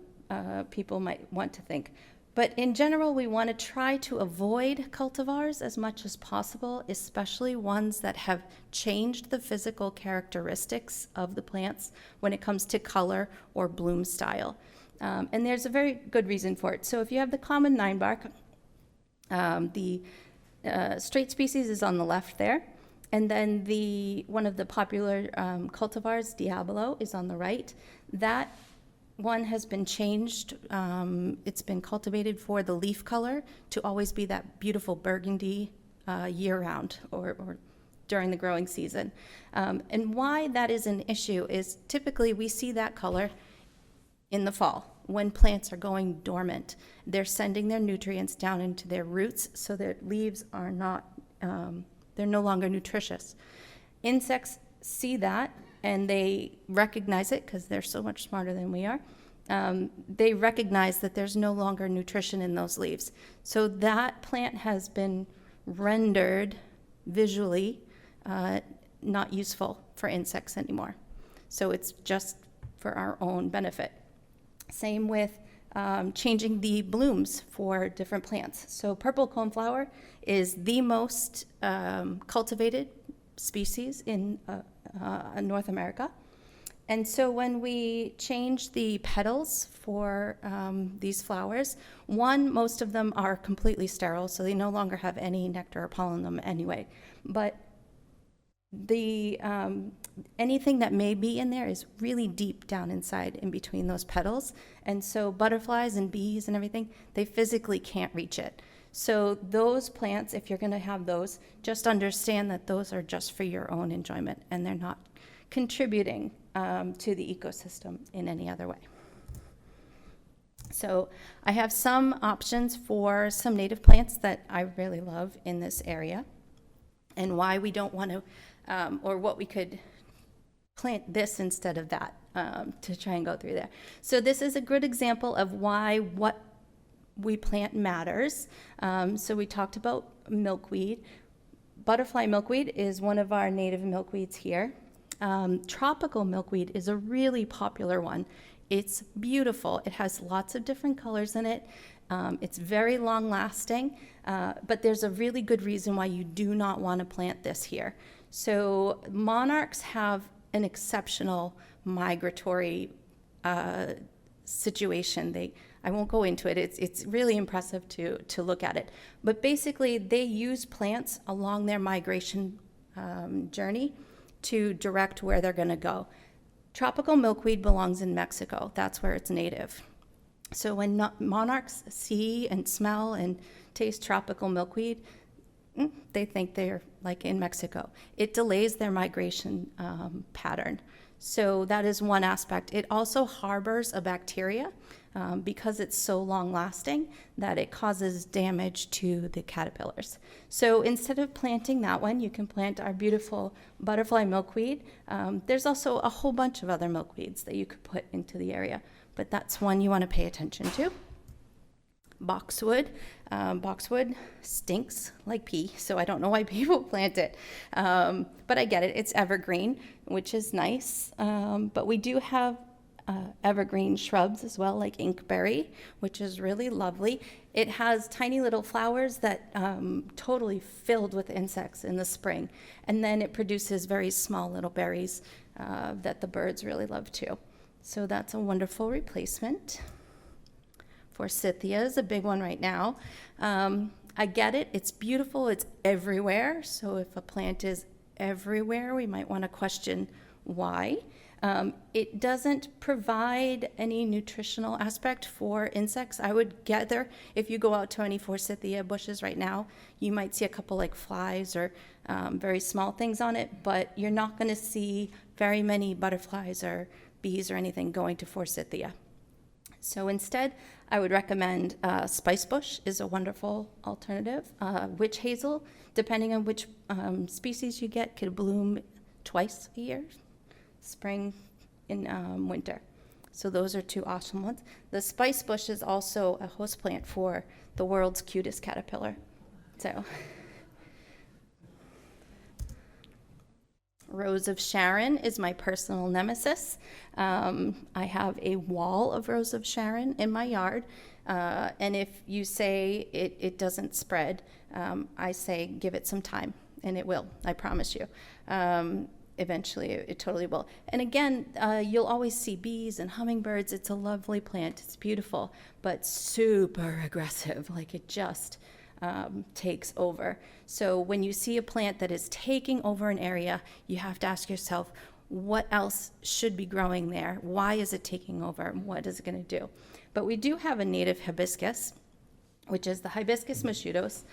people might want to think. But in general, we want to try to avoid cultivars as much as possible, especially ones that have changed the physical characteristics of the plants when it comes to color or bloom style. And there's a very good reason for it. So if you have the common 9-bark, the straight species is on the left there. And then one of the popular cultivars, Diabolo, is on the right. That one has been changed. It's been cultivated for the leaf color to always be that beautiful burgundy year-round or during the growing season. And why that is an issue is typically we see that color in the fall when plants are going dormant. They're sending their nutrients down into their roots so their leaves are not, they're no longer nutritious. Insects see that and they recognize it because they're so much smarter than we are. They recognize that there's no longer nutrition in those leaves. So that plant has been rendered visually not useful for insects anymore. So it's just for our own benefit. Same with changing the blooms for different plants. So purple coneflower is the most cultivated species in North America. And so when we change the petals for these flowers, most of them are completely sterile, so they no longer have any nectar or pollen in them anyway. But the anything that may be in there is really deep down inside in between those petals. And so butterflies and bees and everything, they physically can't reach it. So those plants, if you're going to have those, just understand that those are just for your own enjoyment and they're not contributing to the ecosystem in any other way. So I have some options for some native plants that I really love in this area and why we don't want to, or what we could plant this instead of that to try and go through there. So this is a good example of why what we plant matters. So we talked about milkweed. Butterfly milkweed is one of our native milkweeds here. Tropical milkweed is a really popular one. It's beautiful. It has lots of different colors in it. It's very long lasting, but there's a really good reason why you do not want to plant this here. So monarchs have an exceptional migratory situation. I won't go into it. It's really impressive to look at it. But basically, they use plants along their migration journey to direct where they're going to go. Tropical milkweed belongs in Mexico. That's where it's native. So when monarchs see and smell and taste tropical milkweed, they think they're like in Mexico. It delays their migration pattern. So that is one aspect. It also harbors a bacteria because it's so long lasting that it causes damage to the caterpillars. So instead of planting that one, you can plant our beautiful butterfly milkweed. There's also a whole bunch of other milkweeds that you could put into the area, but that's one you want to pay attention to. Boxwood. Boxwood stinks like pee, so I don't know why people plant it. But I get it. It's evergreen, which is nice. But we do have evergreen shrubs as well, like inkberry, which is really lovely. It has tiny little flowers that totally filled with insects in the spring. And then it produces very small little berries that the birds really love too. So that's a wonderful replacement. Forsythia is a big one right now. I get it. It's beautiful. It's everywhere. So if a plant is everywhere, we might want to question why. It doesn't provide any nutritional aspect for insects. I would gather if you go out to any forsythia bushes right now, you might see a couple like flies or very small things on it, but you're not going to see very many butterflies or bees or anything going to forsythia. So instead, I would recommend spice bush is a wonderful alternative. Witch hazel, depending on which species you get, could bloom twice a year, spring and winter. So those are two awesome ones. The spice bush is also a host plant for the world's cutest caterpillar. So Rose of Sharon is my personal nemesis. I have a wall of Rose of Sharon in my yard. And if you say it doesn't spread, I say give it some time, and it will, I promise you. Eventually, it totally will. And again, you'll always see bees and hummingbirds. It's a lovely plant. It's beautiful, but super aggressive. Like it just takes over. So when you see a plant that is taking over an area, you have to ask yourself, what else should be growing there? Why is it taking over? What is it going to do? But we do have a native hibiscus, which is the Hibiscus mosquitoes.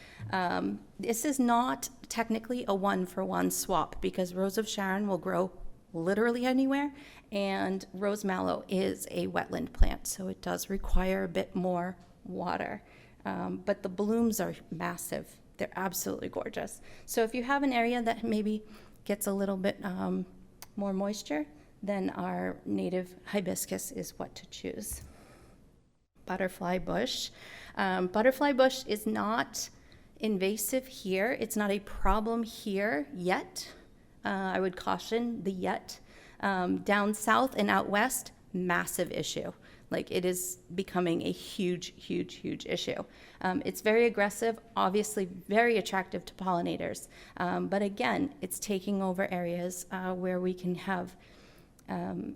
This is not technically a one-for-one swap because Rose of Sharon will grow literally anywhere, and rose mallow is a wetland plant, so it does require a bit more water. But the blooms are massive. They're absolutely gorgeous. So if you have an area that maybe gets a little bit more moisture, then our native hibiscus is what to choose. Butterfly bush. Butterfly bush is not invasive here. It's not a problem here yet. I would caution the yet. Down south and out west, massive issue. Like it is becoming a huge, huge, huge issue. It's very aggressive, obviously very attractive to pollinators. But again, it's taking over areas where we can have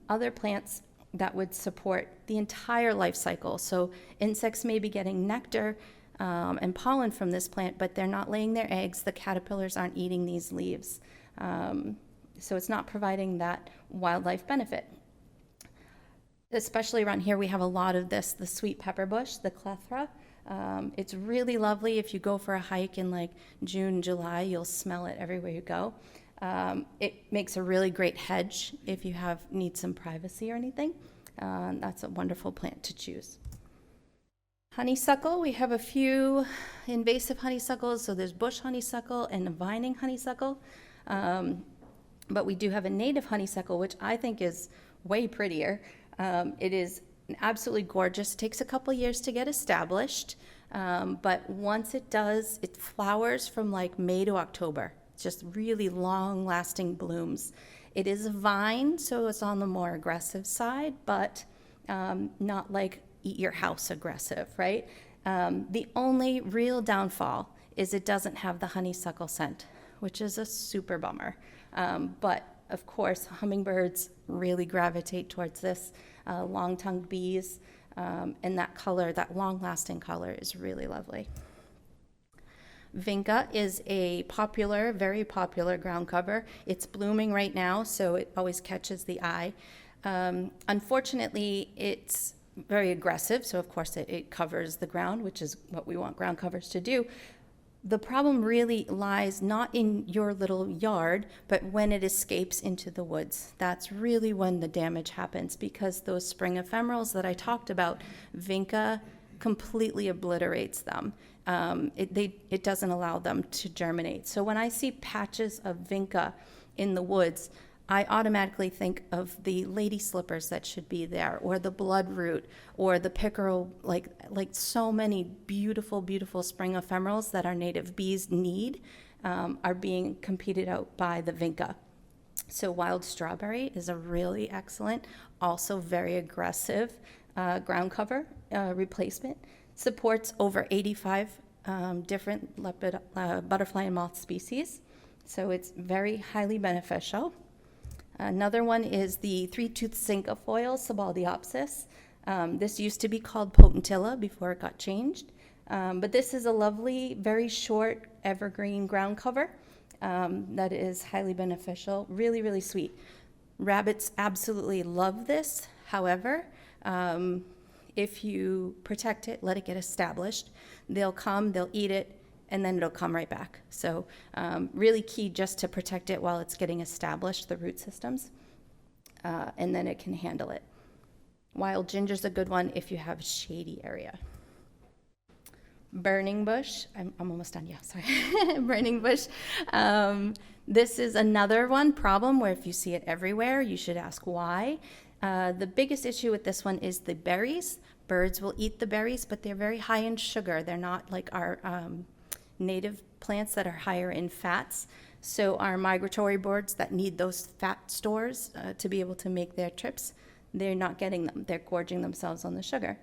other plants that would support the entire life cycle. So insects may be getting nectar and pollen from this plant, but they're not laying their eggs. The caterpillars aren't eating these leaves. So it's not providing that wildlife benefit. Especially around here, we have a lot of this, the sweet pepper bush, the clethra. It's really lovely. If you go for a hike in like June, July, you'll smell it everywhere you go. It makes a really great hedge if you need some privacy or anything. That's a wonderful plant to choose. Honeysuckle, we have a few invasive honeysuckles. So there's bush honeysuckle and a vining honeysuckle. But we do have a native honeysuckle, which I think is way prettier. It is absolutely gorgeous. It takes a couple years to get established. But once it does, it flowers from like May to October. Just really long-lasting blooms. It is a vine, so it's on the more aggressive side, but not like eat your house aggressive, right? The only real downfall is it doesn't have the honeysuckle scent, which is a super bummer. But of course, hummingbirds really gravitate towards this, long-tongued bees, and that color, that long-lasting color is really lovely. Vinca is a popular, very popular ground cover. It's blooming right now, so it always catches the eye. Unfortunately, it's very aggressive, so of course it covers the ground, which is what we want ground covers to do. The problem really lies not in your little yard, but when it escapes into the woods. That's really when the damage happens, because those spring ephemerals that I talked about, Vinca completely obliterates them. It doesn't allow them to germinate. So when I see patches of Vinca in the woods, I automatically think of the lady slippers that should be there, or the bloodroot, or the pickerel, like so many beautiful, beautiful spring ephemerals that our native bees need are being competed out by the Vinca. So wild strawberry is a really excellent, also very aggressive ground cover replacement. Supports over 85 different leopard, butterfly and moth species. So it's very highly beneficial. Another one is the three-tooth cinquefoil, Sabaldiopsis. This used to be called Potentilla before it got changed. But this is a lovely, very short evergreen ground cover that is highly beneficial, really, really sweet. Rabbits absolutely love this. However, if you protect it, let it get established, they'll come, they'll eat it, and then it'll come right back. So really key just to protect it while it's getting established, the root systems, and then it can handle it. Wild ginger's a good one if you have a shady area. Burning bush, I'm almost done, yeah, sorry. Burning bush. This is another one problem where if you see it everywhere, you should ask why. The biggest issue with this one is the berries. Birds will eat the berries, but they're very high in sugar. They're not like our native plants that are higher in fats. So our migratory birds that need those fat stores to be able to make their trips, they're not getting them. They're gorging themselves on the sugar.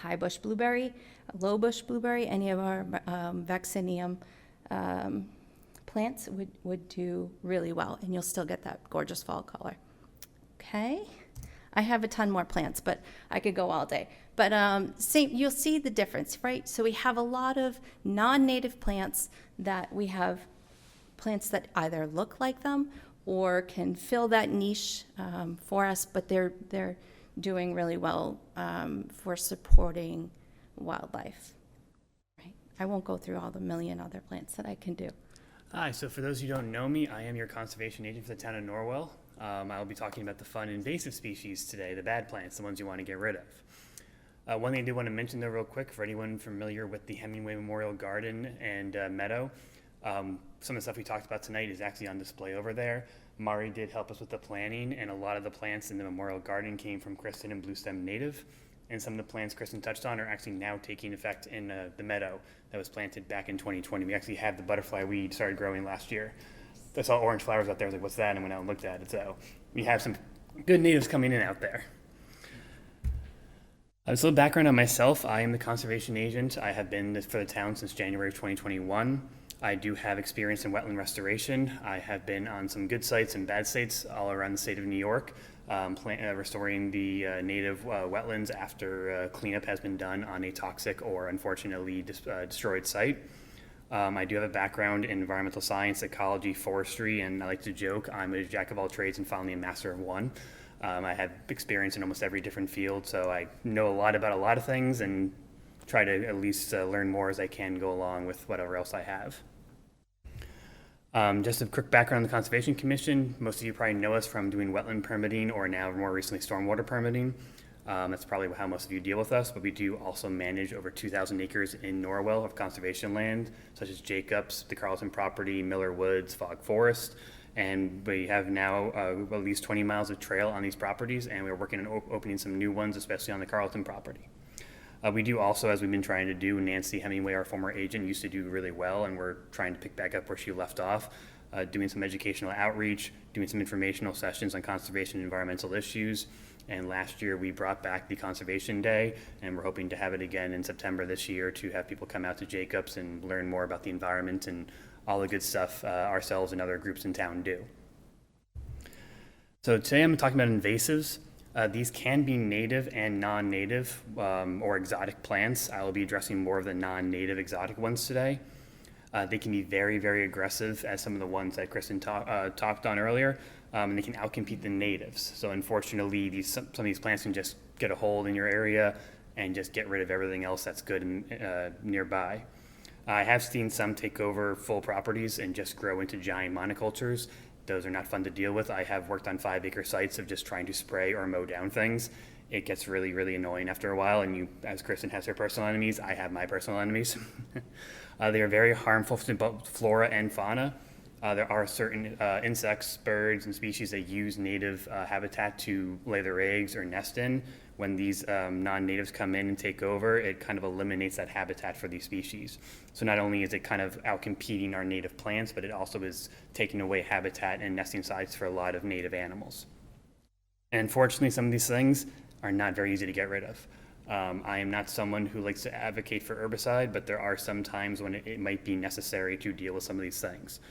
High bush blueberry, low bush blueberry, any of our vaccinium plants would do really well, and you'll still get that gorgeous fall color. Okay, I have a ton more plants, but I could go all day. But you'll see the difference, right? So we have a lot of non-native plants that we have plants that either look like them or can fill that niche for us, but they're doing really well for supporting wildlife. Right? I won't go through all the million other plants that I can do.
Hi, so for those who don't know me, I am your conservation agent for the town of Norwell. I will be talking about the fun invasive species today, the bad plants, the ones you want to get rid of. One thing I did want to mention though real quick for anyone familiar with the Hemingway Memorial Garden and Meadow, some of the stuff we talked about tonight is actually on display over there. Mari did help us with the planning, and a lot of the plants in the Memorial Garden came from Kristen and Bluestem Native, and some of the plants Kristen touched on are actually now taking effect in the meadow that was planted back in 2020. We actually had the butterfly weed started growing last year. I saw orange flowers out there. I was like, what's that? And went out and looked at it. So we have some good natives coming in out there. So background on myself, I am the conservation agent. I have been for the town since January of 2021. I do have experience in wetland restoration. I have been on some good sites and bad sites all around the state of New York, restoring the native wetlands after cleanup has been done on a toxic or unfortunately destroyed site. I do have a background in environmental science, ecology, forestry, and I like to joke I'm a jack of all trades and finally a master of one. I have experience in almost every different field, so I know a lot about a lot of things and try to at least learn more as I can go along with whatever else I have. Just a quick background on the Conservation Commission. Most of you probably know us from doing wetland permitting or now more recently stormwater permitting. That's probably how most of you deal with us, but we do also manage over 2,000 acres in Norwell of conservation land, such as Jacobs, the Carlton property, Miller Woods, Fog Forest, and we have now at least 20 miles of trail on these properties, and we're working on opening some new ones, especially on the Carlton property. We do also, as we've been trying to do, Nancy Hemingway, our former agent, used to do really well, and we're trying to pick back up where she left off, doing some educational outreach, doing some informational sessions on conservation and environmental issues. And last year we brought back the Conservation Day, and we're hoping to have it again in September this year to have people come out to Jacobs and learn more about the environment and all the good stuff ourselves and other groups in town do. So today I'm talking about invasives. These can be native and non-native or exotic plants. I will be addressing more of the non-native exotic ones today. They can be very, very aggressive, as some of the ones that Kristen talked on earlier, and they can outcompete the natives. So unfortunately, some of these plants can just get a hold in your area and just get rid of everything else that's good nearby. I have seen some take over full properties and just grow into giant monocultures. Those are not fun to deal with. I have worked on 5-acre sites of just trying to spray or mow down things. It gets really, really annoying after a while, and as Kristen has her personal enemies, I have my personal enemies. They are very harmful to both flora and fauna. There are certain insects, birds, and species that use native habitat to lay their eggs or nest in. When these non-natives come in and take over, it kind of eliminates that habitat for these species. So not only is it kind of out-competing our native plants, but it also is taking away habitat and nesting sites for a lot of native animals. And unfortunately, some of these things are not very easy to get rid of. I am not someone who likes to advocate for herbicide, but there are some times when it might be necessary to deal with some of these things.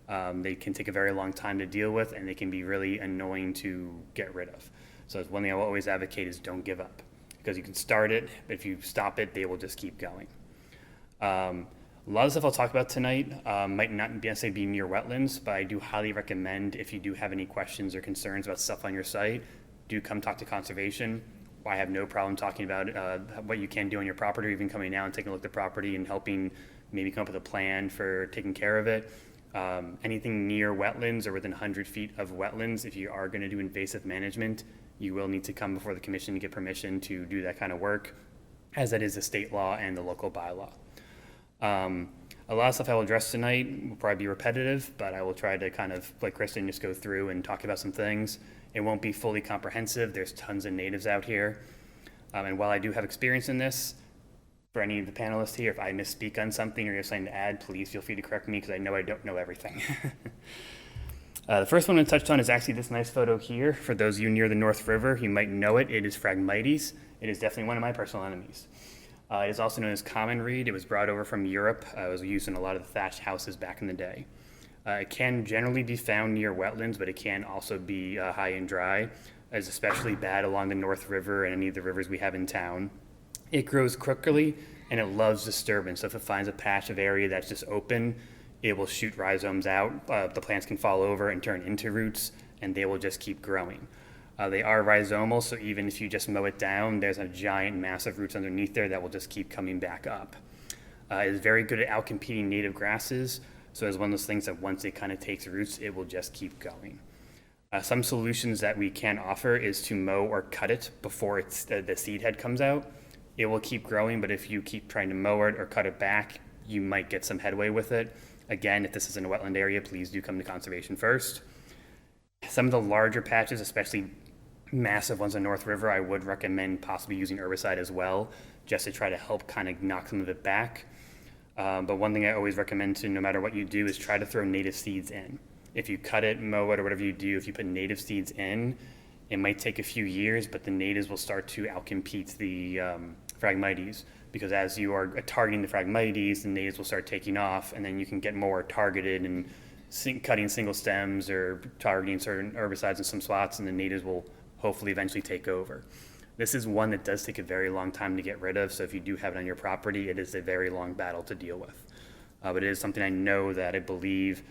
They can take a very long time to deal with, and they can be really annoying to get rid of. So one thing I will always advocate is don't give up, because you can start it, but if you stop it, they will just keep going. A lot of stuff I'll talk about tonight might not necessarily be near wetlands, but I do highly recommend if you do have any questions or concerns about stuff on your site, do come talk to conservation. I have no problem talking about what you can do on your property, or even coming out and taking a look at the property and helping maybe come up with a plan for taking care of it. Anything near wetlands or within 100 feet of wetlands, if you are going to do invasive management, you will need to come before the commission to get permission to do that kind of work, as that is the state law and the local bylaw. A lot of stuff I will address tonight will probably be repetitive, but I will try to kind of, like Kristen, just go through and talk about some things. It won't be fully comprehensive. There's tons of natives out here. And while I do have experience in this, for any of the panelists here, if I misspeak on something or you have something to add, please feel free to correct me, because I know I don't know everything. The first one I touched on is actually this nice photo here. For those of you near the North River, you might know it. It is Phragmites. It is definitely one of my personal enemies. It is also known as common reed. It was brought over from Europe. It was used in a lot of the thatched houses back in the day. It can generally be found near wetlands, but it can also be high and dry. It's especially bad along the North River and any of the rivers we have in town. It grows quickly and it loves disturbance. So if it finds a patch of area that's just open, it will shoot rhizomes out. The plants can fall over and turn into roots, and they will just keep growing. They are rhizomal, so even if you just mow it down, there's a giant massive roots underneath there that will just keep coming back up. It is very good at outcompeting native grasses, so it's one of those things that once it kind of takes roots, it will just keep going. Some solutions that we can offer is to mow or cut it before the seed head comes out. It will keep growing, but if you keep trying to mow it or cut it back, you might get some headway with it. Again, if this is in a wetland area, please do come to conservation first. Some of the larger patches, especially massive ones on North River, I would recommend possibly using herbicide as well, just to try to help kind of knock some of it back. But one thing I always recommend to, no matter what you do, is try to throw native seeds in. If you cut it, mow it, or whatever you do, if you put native seeds in, it might take a few years, but the natives will start to outcompete the Phragmites, because as you are targeting the Phragmites, the natives will start taking off, and then you can get more targeted and cutting single stems or targeting certain herbicides in some spots, and the natives will hopefully eventually take over. This is one that does take a very long time to get rid of, so if you do have it on your property, it is a very long battle to deal with. But it is something I know that I believe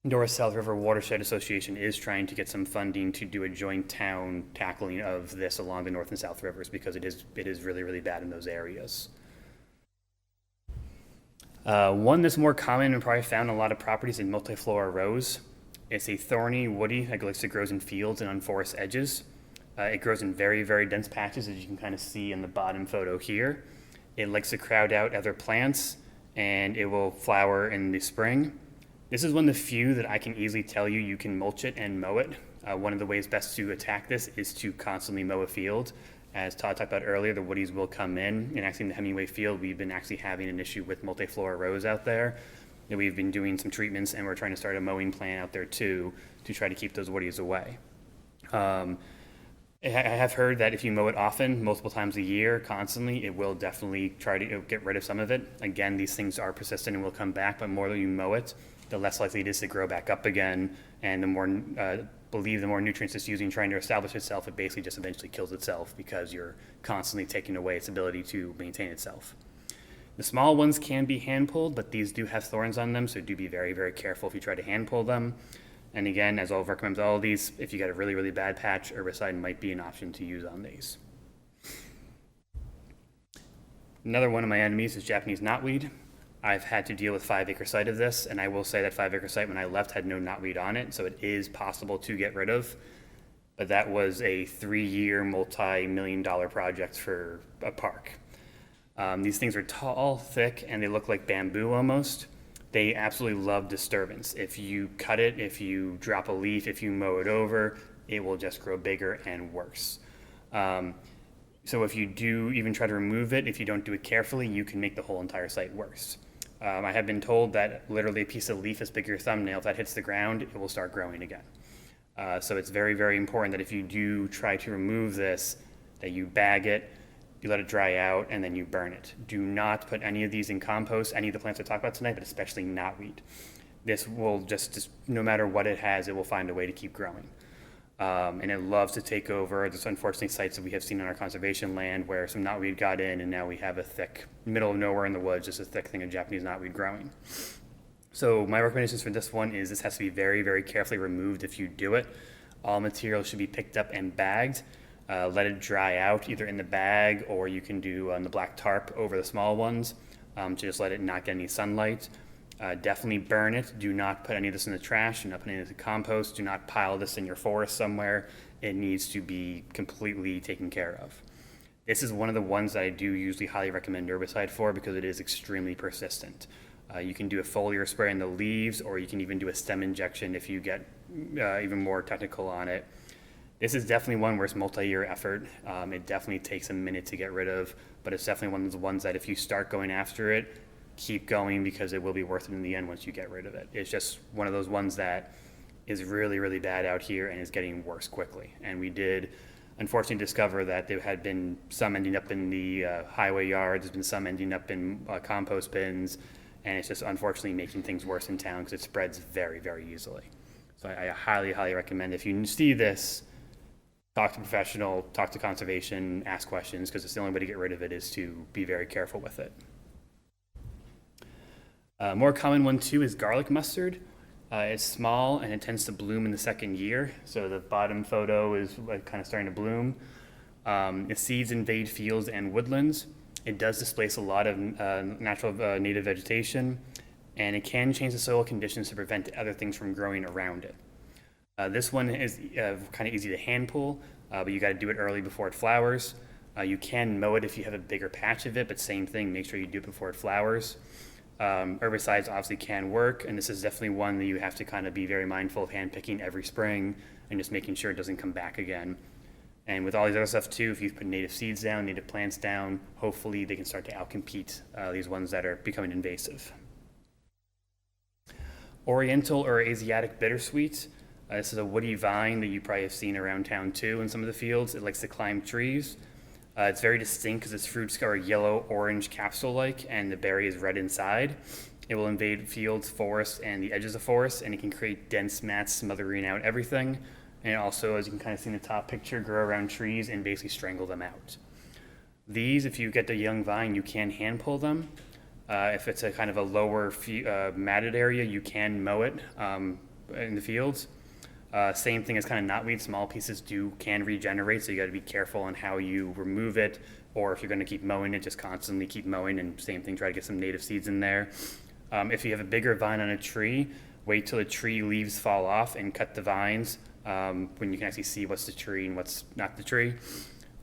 North-South River Watershed Association is trying to get some funding to do a joint town tackling of this along the North and South Rivers, because it is really, really bad in those areas. One that's more common and probably found on a lot of properties in multiflora rose. It's a thorny, woody that grows in fields and on forest edges. It grows in very, very dense patches, as you can kind of see in the bottom photo here. It likes to crowd out other plants, and it will flower in the spring. This is one of the few that I can easily tell you can mulch it and mow it. One of the ways best to attack this is to constantly mow a field. As Todd talked about earlier, the woodies will come in, and actually in the Hemingway field, we've been actually having an issue with multiflora rose out there. And we've been doing some treatments, and we're trying to start a mowing plan out there too, to try to keep those woodies away. I have heard that if you mow it often, multiple times a year, constantly, it will definitely try to get rid of some of it. Again, these things are persistent and will come back, but the more that you mow it, the less likely it is to grow back up again, and the more the more nutrients it's using trying to establish itself, it basically just eventually kills itself, because you're constantly taking away its ability to maintain itself. The small ones can be hand pulled, but these do have thorns on them, so do be very, very careful if you try to hand pull them. And again, as I'll recommend with all of these, if you got a really, really bad patch, herbicide might be an option to use on these. Another one of my enemies is Japanese knotweed. I've had to deal with 5-acre site of this, and I will say that 5-acre site when I left had no knotweed on it, so it is possible to get rid of. But that was a 3-year, multi-million-dollar project for a park. These things are tall, thick, and they look like bamboo almost. They absolutely love disturbance. If you cut it, if you drop a leaf, if you mow it over, it will just grow bigger and worse. So if you do even try to remove it, if you don't do it carefully, you can make the whole entire site worse. I have been told that literally a piece of leaf as big as your thumbnail, if that hits the ground, it will start growing again. So it's very, very important that if you do try to remove this, that you bag it, you let it dry out, and then you burn it. Do not put any of these in compost, any of the plants I talk about tonight, but especially knotweed. This will just no matter what it has, it will find a way to keep growing. And it loves to take over. There's unfortunately sites that we have seen on our conservation land where some knotweed got in, and now we have a thick, middle of nowhere in the woods, just a thick thing of Japanese knotweed growing. So my recommendations for this one is this has to be very, very carefully removed if you do it. All materials should be picked up and bagged. Let it dry out either in the bag, or you can do on the black tarp over the small ones to just let it not get any sunlight. Definitely burn it. Do not put any of this in the trash. Do not put any of this in compost. Do not pile this in your forest somewhere. It needs to be completely taken care of. This is one of the ones that I do usually highly recommend herbicide for because it is extremely persistent. You can do a foliar spray in the leaves, or you can even do a stem injection if you get even more technical on it. This is definitely one where it's multi-year effort. It definitely takes a minute to get rid of, but it's definitely one of the ones that if you start going after it, keep going because it will be worth it in the end once you get rid of it. It's just one of those ones that is really, really bad out here and is getting worse quickly. And we did unfortunately discover that there had been some ending up in the highway yards, there's been some ending up in compost bins, and it's just unfortunately making things worse in town because it spreads very, very easily. So I highly, highly recommend if you see this, talk to a professional, talk to conservation, ask questions, because it's the only way to get rid of it is to be very careful with it. More common one too is garlic mustard. It's small and it tends to bloom in the second year. So the bottom photo is like kind of starting to bloom. Its seeds invade fields and woodlands. It does displace a lot of natural native vegetation, and it can change the soil conditions to prevent other things from growing around it. This one is kind of easy to hand pull, but you got to do it early before it flowers. You can mow it if you have a bigger patch of it, but same thing, make sure you do it before it flowers. Herbicides obviously can work, and this is definitely one that you have to kind of be very mindful of hand picking every spring and just making sure it doesn't come back again. And with all these other stuff too, if you put native seeds down, native plants down, hopefully they can start to outcompete these ones that are becoming invasive. Oriental or Asiatic bittersweet. This is a woody vine that you probably have seen around town too in some of the fields. It likes to climb trees. It's very distinct because its fruits are yellow-orange capsule-like, and the berry is red inside. It will invade fields, forests, and the edges of forests, and it can create dense mats smothering out everything. And also, as you can kind of see in the top picture, grow around trees and basically strangle them out. These, if you get the young vine, you can hand pull them. If it's a kind of a lower matted area, you can mow it in the fields. Same thing as kind of knotweed, small pieces can regenerate, so you got to be careful on how you remove it, or if you're going to keep mowing it, just constantly keep mowing, and same thing, try to get some native seeds in there. If you have a bigger vine on a tree, wait till the tree leaves fall off and cut the vines when you can actually see what's the tree and what's not the tree.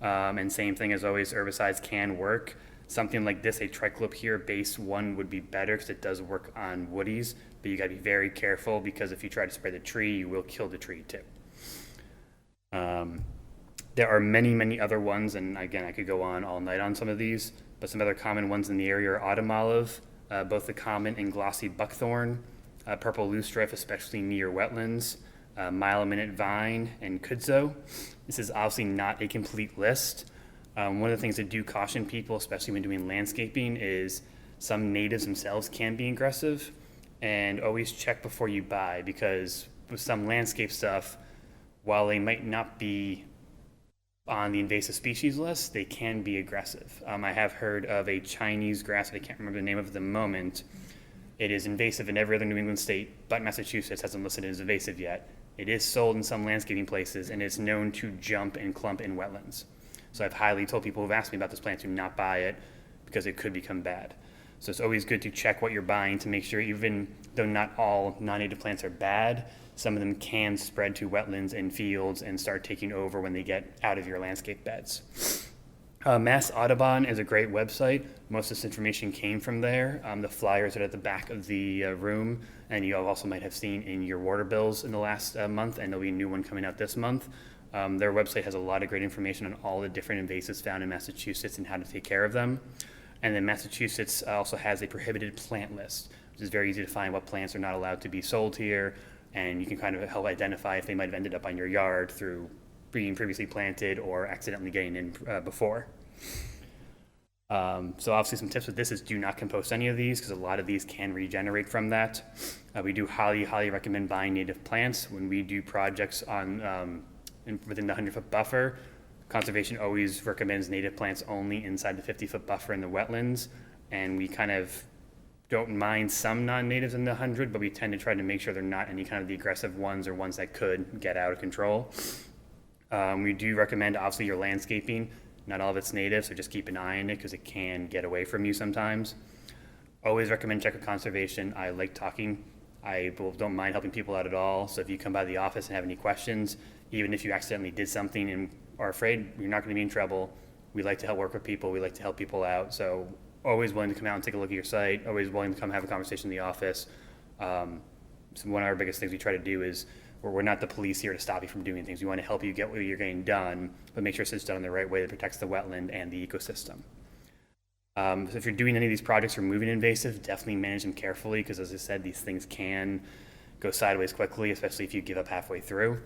And same thing as always, herbicides can work. Something like this, a triclopyr base one would be better because it does work on woodies, but you got to be very careful because if you try to spray the tree, you will kill the tree too. There are many, many other ones, and again, I could go on all night on some of these, but some other common ones in the area are autumn olive, both the common and glossy buckthorn, purple loosestrife, especially near wetlands, mile-a-minute vine, and kudzu. This is obviously not a complete list. One of the things I do caution people, especially when doing landscaping, is some natives themselves can be aggressive, and always check before you buy, because with some landscape stuff, while they might not be on the invasive species list, they can be aggressive. I have heard of a Chinese grass, I can't remember the name of it at the moment. It is invasive in every other New England state, but Massachusetts hasn't listed it as invasive yet. It is sold in some landscaping places, and it's known to jump and clump in wetlands. So I've highly told people who've asked me about this plant to not buy it because it could become bad. So it's always good to check what you're buying to make sure, even though not all non-native plants are bad, some of them can spread to wetlands and fields and start taking over when they get out of your landscape beds. Mass Audubon is a great website. Most of this information came from there. The flyers are at the back of the room, and you also might have seen in your water bills in the last month, and there'll be a new one coming out this month. Their website has a lot of great information on all the different invasives found in Massachusetts and how to take care of them. And then Massachusetts also has a prohibited plant list, which is very easy to find what plants are not allowed to be sold here, and you can kind of help identify if they might have ended up on your yard through being previously planted or accidentally getting in before. So obviously some tips with this is do not compost any of these because a lot of these can regenerate from that. We do highly, highly recommend buying native plants. When we do projects on within the 100-foot buffer. Conservation always recommends native plants only inside the 50-foot buffer in the wetlands, and we kind of don't mind some non-natives in the 100, but we tend to try to make sure they're not any kind of the aggressive ones or ones that could get out of control. We do recommend, obviously, your landscaping. Not all of it's native, so just keep an eye on it because it can get away from you sometimes. Always recommend check with conservation. I like talking. I don't mind helping people out at all. So if you come by the office and have any questions, even if you accidentally did something and are afraid, you're not going to be in trouble. We like to help work with people. We like to help people out. So always willing to come out and take a look at your site. Always willing to come have a conversation in the office. So one of our biggest things we try to do is we're not the police here to stop you from doing things. We want to help you get what you're getting done, but make sure it's done in the right way that protects the wetland and the ecosystem. So if you're doing any of these projects or moving invasive, definitely manage them carefully because, as I said, these things can go sideways quickly, especially if you give up halfway through.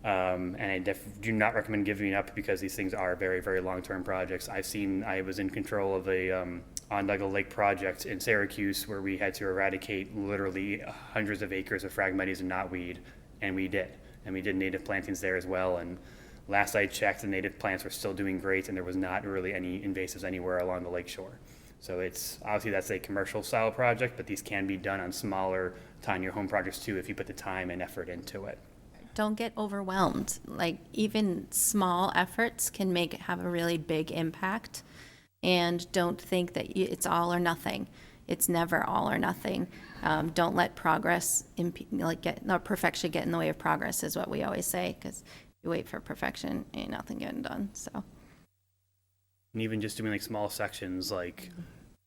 And I do not recommend giving up because these things are very, very long-term projects. I was in control of a Onondaga Lake project in Syracuse where we had to eradicate literally hundreds of acres of Phragmites and knotweed, and we did. And we did native plantings there as well. And last I checked, the native plants were still doing great, and there was not really any invasives anywhere along the lakeshore. So it's obviously that's a commercial style project, but these can be done on smaller, tinier home projects too if you put the time and effort into it.
Don't get overwhelmed. Like, even small efforts can have a really big impact. And don't think that it's all or nothing. It's never all or nothing. Don't let perfection get in the way of progress is what we always say, because you wait for perfection, ain't nothing getting done. So,
And even just doing like small sections, like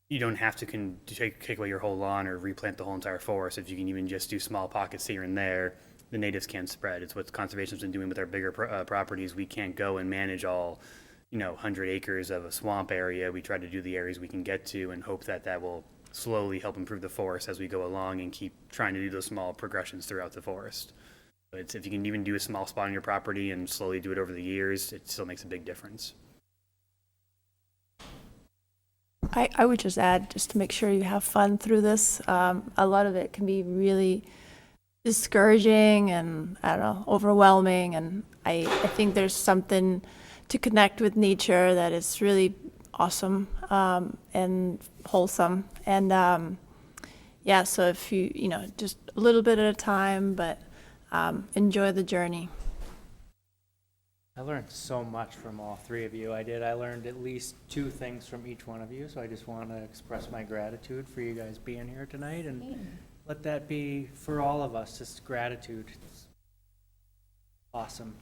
you don't have to take away your whole lawn or replant the whole entire forest. If you can even just do small pockets here and there, the natives can spread. It's what conservation's been doing with our bigger properties. We can't go and manage all, 100 acres of a swamp area. We try to do the areas we can get to and hope that that will slowly help improve the forest as we go along and keep trying to do those small progressions throughout the forest. But if you can even do a small spot on your property and slowly do it over the years, it still makes a big difference.
I would just add, just to make sure you have fun through this, a lot of it can be really discouraging and, overwhelming. And I think there's something to connect with nature that is really awesome and wholesome. And so if you, just a little bit at a time, but enjoy the journey.
I learned so much from all three of you. I learned at least 2 things from each one of you, so I just want to express my gratitude for you guys being here tonight, and let that be for all of us, just gratitude. It's awesome.